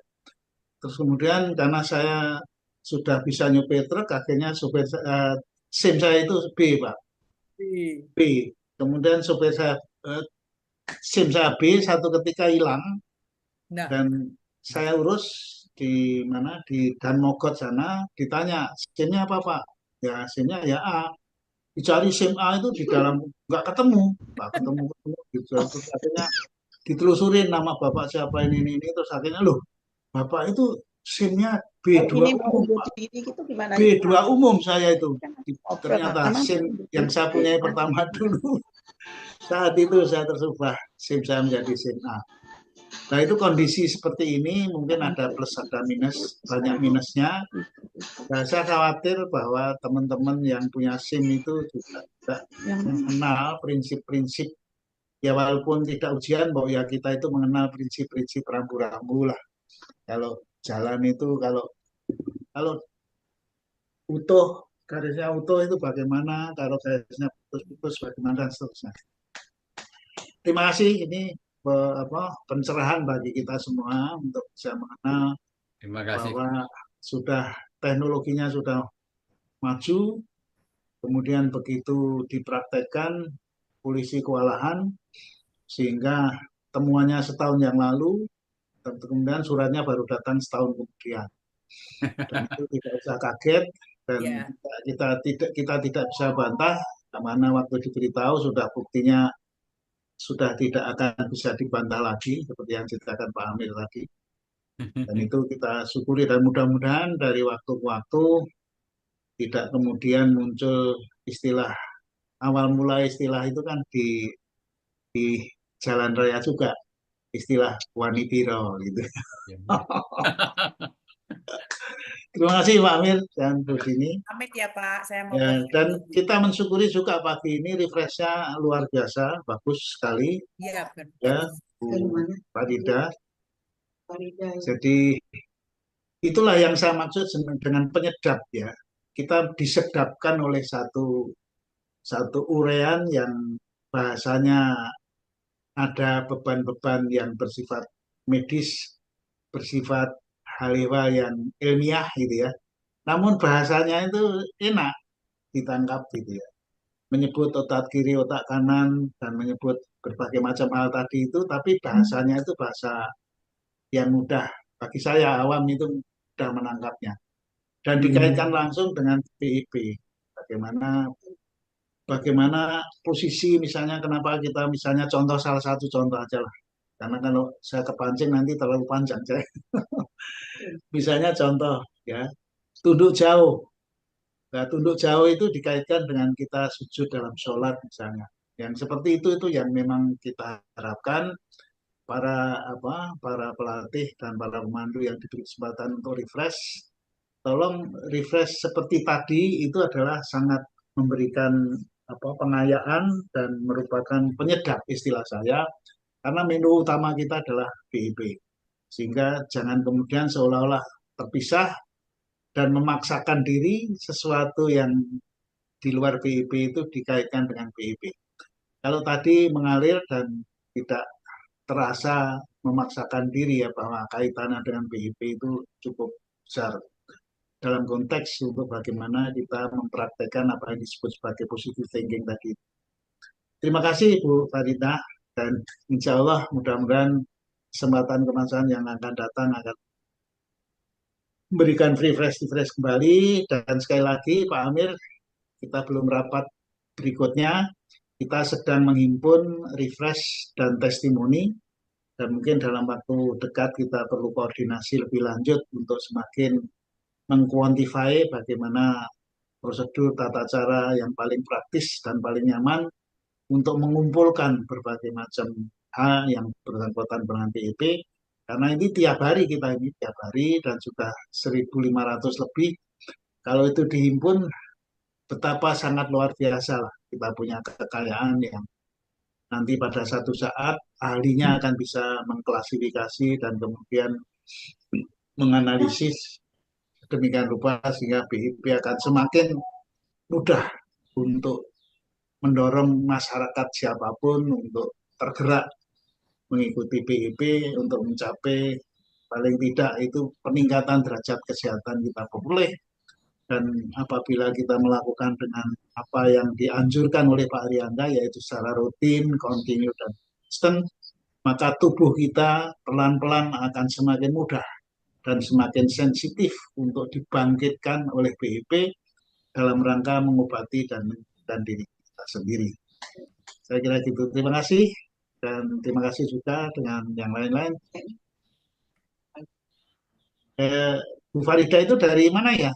Terus kemudian karena saya sudah bisa nyopir truk, akhirnya SIM saya itu B Pak, B. Kemudian sopir saya SIM saya B satu ketika hilang dan saya urus di mana di Dan Mogot sana, ditanya SIM-nya apa Pak? Ya SIM-nya ya A. Dicari SIM A itu di dalam nggak ketemu gitu. Terus akhirnya ditelusurin nama bapak siapa ini terus akhirnya loh bapak itu SIM-nya B2 umum Pak. B2 umum saya itu ternyata SIM yang saya punya pertama dulu. Saat itu saya tersubah SIM saya menjadi SIM A. Nah itu kondisi seperti ini mungkin ada plus ada minus, banyak minusnya. Nah, saya khawatir bahwa teman-teman yang punya SIM itu juga tidak mengenal prinsip-prinsip, ya walaupun tidak ujian, bahwa ya kita itu mengenal prinsip-prinsip rambu-rambu lah. Kalau jalan itu kalau utuh, garisnya utuh itu bagaimana, kalau garisnya putus-putus bagaimana dan seterusnya. Terima kasih, ini pencerahan bagi kita semua untuk bisa mengenal bahwa sudah teknologinya sudah maju, kemudian begitu dipraktekkan polisi kewalahan sehingga temuannya setahun yang lalu dan kemudian suratnya baru datang setahun kemudian. Dan itu tidak usah kaget dan kita tidak bisa bantah karena waktu diberitahu sudah buktinya sudah tidak akan bisa dibantah lagi seperti yang diceritakan Pak Amir tadi. Dan itu kita syukuri dan mudah-mudahan dari waktu ke waktu tidak kemudian muncul istilah awal mula istilah itu kan di jalan raya juga istilah wanitiro gitu. Terima kasih Pak Amir dan Bu Dini. Amit ya Pak, saya mau ya, dan kita mensyukuri juga pagi ini refreshnya luar biasa, bagus sekali. Iya, ya, Bu Farida. Jadi itulah yang saya maksud dengan penyedap ya. Kita disedapkan oleh satu urean yang bahasanya ada beban-beban yang bersifat medis, bersifat hal-hal yang ilmiah gitu ya. Namun bahasanya itu enak ditangkap gitu ya. Menyebut otak kiri, otak kanan, dan menyebut berbagai macam hal tadi itu, tapi bahasanya itu bahasa yang mudah. Bagi saya awam itu mudah menangkapnya. Dan dikaitkan langsung dengan BIP. Bagaimana posisi misalnya kenapa kita misalnya salah satu contoh aja lah. Karena kalau saya kepancing nanti terlalu panjang saya. Misalnya contoh ya, tunduk jauh. Nah, tunduk jauh itu dikaitkan dengan kita sujud dalam sholat misalnya. Yang seperti itu yang memang kita harapkan para pelatih dan para pemandu yang diberi kesempatan untuk refresh, tolong refresh seperti tadi itu adalah sangat memberikan pengayaan dan merupakan penyedap istilah saya karena menu utama kita adalah BIP. Sehingga jangan kemudian seolah-olah terpisah dan memaksakan diri sesuatu yang di luar BIP itu dikaitkan dengan BIP. Kalau tadi mengalir dan tidak terasa memaksakan diri ya bahwa kaitannya dengan BIP itu cukup besar dalam konteks untuk bagaimana kita mempraktekkan apa yang disebut sebagai positive thinking tadi. Terima kasih Bu Farida dan insya Allah mudah-mudahan kesempatan yang akan datang akan memberikan refresh kembali dan sekali lagi Pak Amir kita belum rapat berikutnya kita sedang menghimpun refresh dan testimoni dan mungkin dalam waktu dekat kita perlu koordinasi lebih lanjut untuk semakin mengkuantify bagaimana prosedur tata cara yang paling praktis dan paling nyaman untuk mengumpulkan berbagai macam hal yang bersangkutan dengan PIP karena ini tiap hari dan sudah 1.500 lebih kalau itu dihimpun betapa sangat luar biasa lah kita punya kekayaan yang nanti pada satu saat ahlinya akan bisa mengklasifikasi dan kemudian menganalisis demikian rupa sehingga BIP akan semakin mudah untuk mendorong masyarakat siapapun untuk tergerak mengikuti BIP untuk mencapai paling tidak itu peningkatan derajat kesehatan kita pulih dan apabila kita melakukan dengan apa yang dianjurkan oleh Pak Arianda yaitu secara rutin, kontinu dan konsisten maka tubuh kita pelan-pelan akan semakin mudah dan semakin sensitif untuk dibangkitkan oleh BIP dalam rangka mengobati dan diri kita sendiri. Saya kira gitu. Terima kasih dan terima kasih juga dengan yang lain-lain. Bu Farida itu dari mana ya?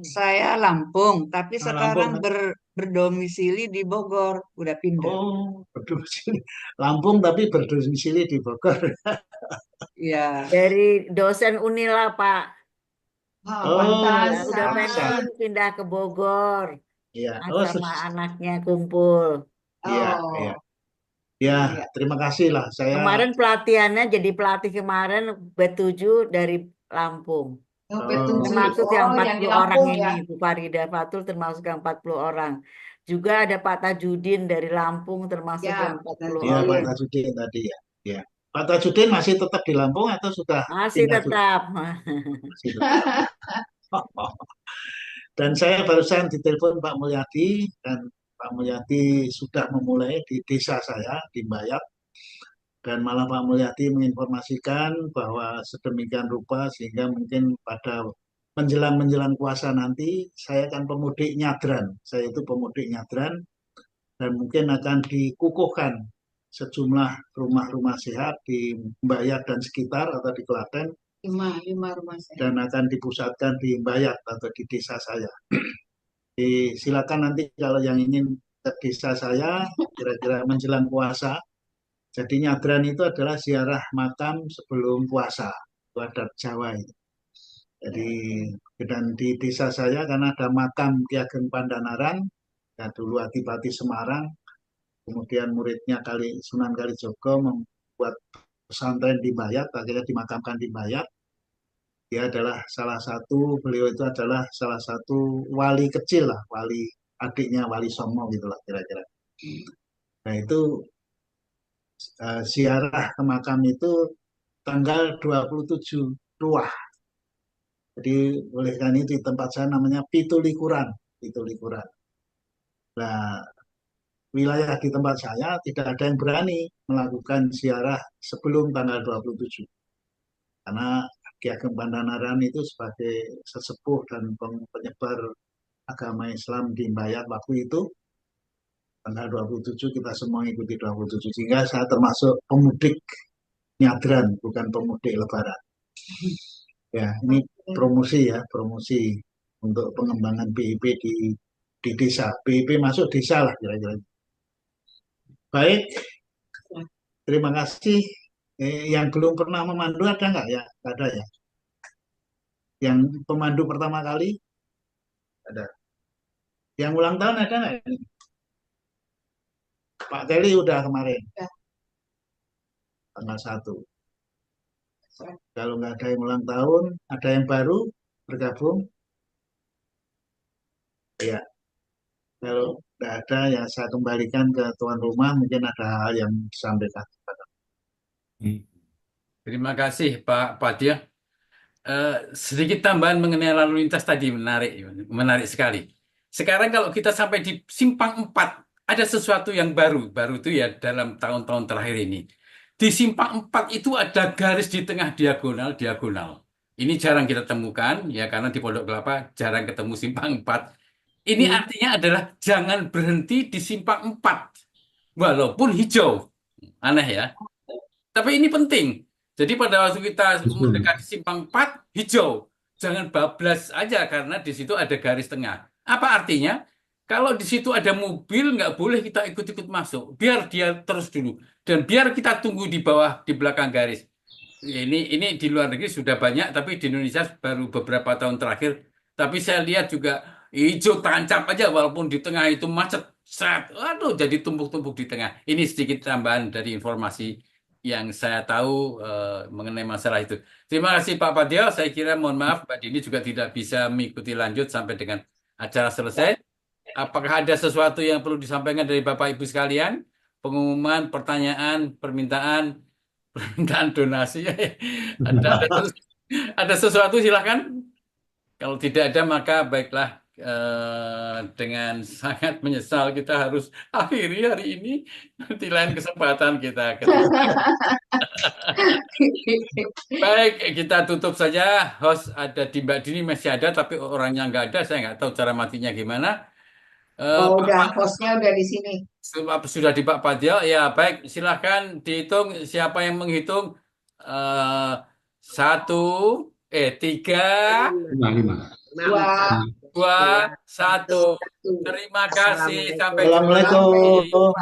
Saya Lampung, tapi sekarang Lampung. berdomisili di Bogor, udah pindah. Oh, berdomisili Lampung tapi berdomisili di Bogor. Iya. Dari dosen Unila, Pak. Pantas. Udah pensiun pindah ke Bogor. Iya. Sama anaknya kumpul. Iya, iya. Ya, terima kasih lah. Kemarin pelatihannya jadi pelatih kemarin B7 dari Lampung. Termasuk yang 40 orang ini, Bu Farida Fatul termasuk yang 40 orang. Juga ada Pak Tajudin dari Lampung termasuk yang 40 Iya, orang. Pak Tajudin tadi ya. Ya. Pak Tajudin masih tetap di Lampung atau sudah Masih pindah tetap. Masih tetap. Dan saya barusan ditelepon Pak Mulyadi dan Pak Mulyadi sudah memulai di desa saya di Mbayat dan malah Pak Mulyadi menginformasikan bahwa sedemikian rupa sehingga mungkin pada menjelang puasa nanti saya akan pemudik nyadran. Saya itu pemudik nyadran dan mungkin akan dikukuhkan sejumlah rumah-rumah sehat di Mbayat dan sekitar atau di Klaten. 5 rumah sehat. Dan akan dipusatkan di Mbayat atau di desa saya. Silakan nanti kalau yang ingin ke desa saya kira-kira menjelang puasa. Jadi nyadran itu adalah ziarah makam sebelum puasa. Itu adat Jawa itu. Jadi dan di desa saya karena ada makam Ki Ageng Pandanaran, ya dulu Adipati Semarang, kemudian muridnya Sunan Kalijogo membuat pesantren di Mbayat, akhirnya dimakamkan di Mbayat. Beliau itu adalah salah satu wali kecil lah, wali adiknya Wali Songo gitu lah kira-kira. Nah itu ziarah ke makam itu tanggal 27 Ruah. Jadi oleh karena itu di tempat saya namanya Pitulikuran. Nah, wilayah di tempat saya tidak ada yang berani melakukan ziarah sebelum tanggal 27. Karena Ki Ageng Pandanaran itu sebagai sesepuh dan penyebar agama Islam di Mbayat waktu itu tanggal 27 kita semua ikuti 27 sehingga saya termasuk pemudik nyadran bukan pemudik lebaran. Ya, ini promosi ya, promosi untuk pengembangan BIP di desa. BIP masuk desa lah kira-kira. Baik, terima kasih. Yang belum pernah memandu ada nggak ya? Nggak ada ya. Yang pemandu pertama kali ada. Yang ulang tahun ada nggak ini? Pak Kelly udah kemarin, tanggal 1. Kalau nggak ada yang ulang tahun, ada yang baru bergabung? Ya, kalau nggak ada ya saya kembalikan ke tuan rumah, mungkin ada hal yang disampaikan. Terima kasih Pak Padil. Sedikit tambahan mengenai lalu lintas tadi menarik sekali. Sekarang kalau kita sampai di simpang 4, ada sesuatu yang baru itu ya dalam tahun-tahun terakhir ini. Di simpang 4 itu ada garis di tengah diagonal. Ini jarang kita temukan ya karena di Pondok Kelapa jarang ketemu simpang 4. Ini artinya adalah jangan berhenti di simpang 4 walaupun hijau. Aneh ya. Tapi ini penting. Jadi pada waktu kita mendekati simpang 4, hijau. Jangan bablas aja karena di situ ada garis tengah. Apa artinya? Kalau di situ ada mobil, nggak boleh kita ikut-ikut masuk. Biar dia terus dulu. Dan biar kita tunggu di bawah, di belakang garis. Ini di luar negeri sudah banyak, tapi di Indonesia baru beberapa tahun terakhir. Tapi saya lihat juga hijau tancap aja, walaupun di tengah itu macet. Aduh, jadi tumpuk-tumpuk di tengah. Ini sedikit tambahan dari informasi yang saya tahu mengenai masalah itu. Terima kasih Pak Padil. Saya kira mohon maaf Mbak Dini juga tidak bisa mengikuti lanjut sampai dengan acara selesai. Apakah ada sesuatu yang perlu disampaikan dari Bapak Ibu sekalian? Pengumuman, pertanyaan, permintaan donasi. Ada sesuatu silahkan. Kalau tidak ada maka baiklah. Dengan sangat menyesal kita harus akhiri hari ini. Nanti lain kesempatan kita ketemu. Baik, kita tutup saja. Host ada di Mbak Dini masih ada, tapi orangnya nggak ada. Saya nggak tahu cara matinya gimana. Udah, hostnya udah di sini. Sudah di Pak Padil. Ya, baik. Silahkan dihitung siapa yang menghitung. 3, 2, 1. Terima kasih. Sampai jumpa. Assalamualaikum.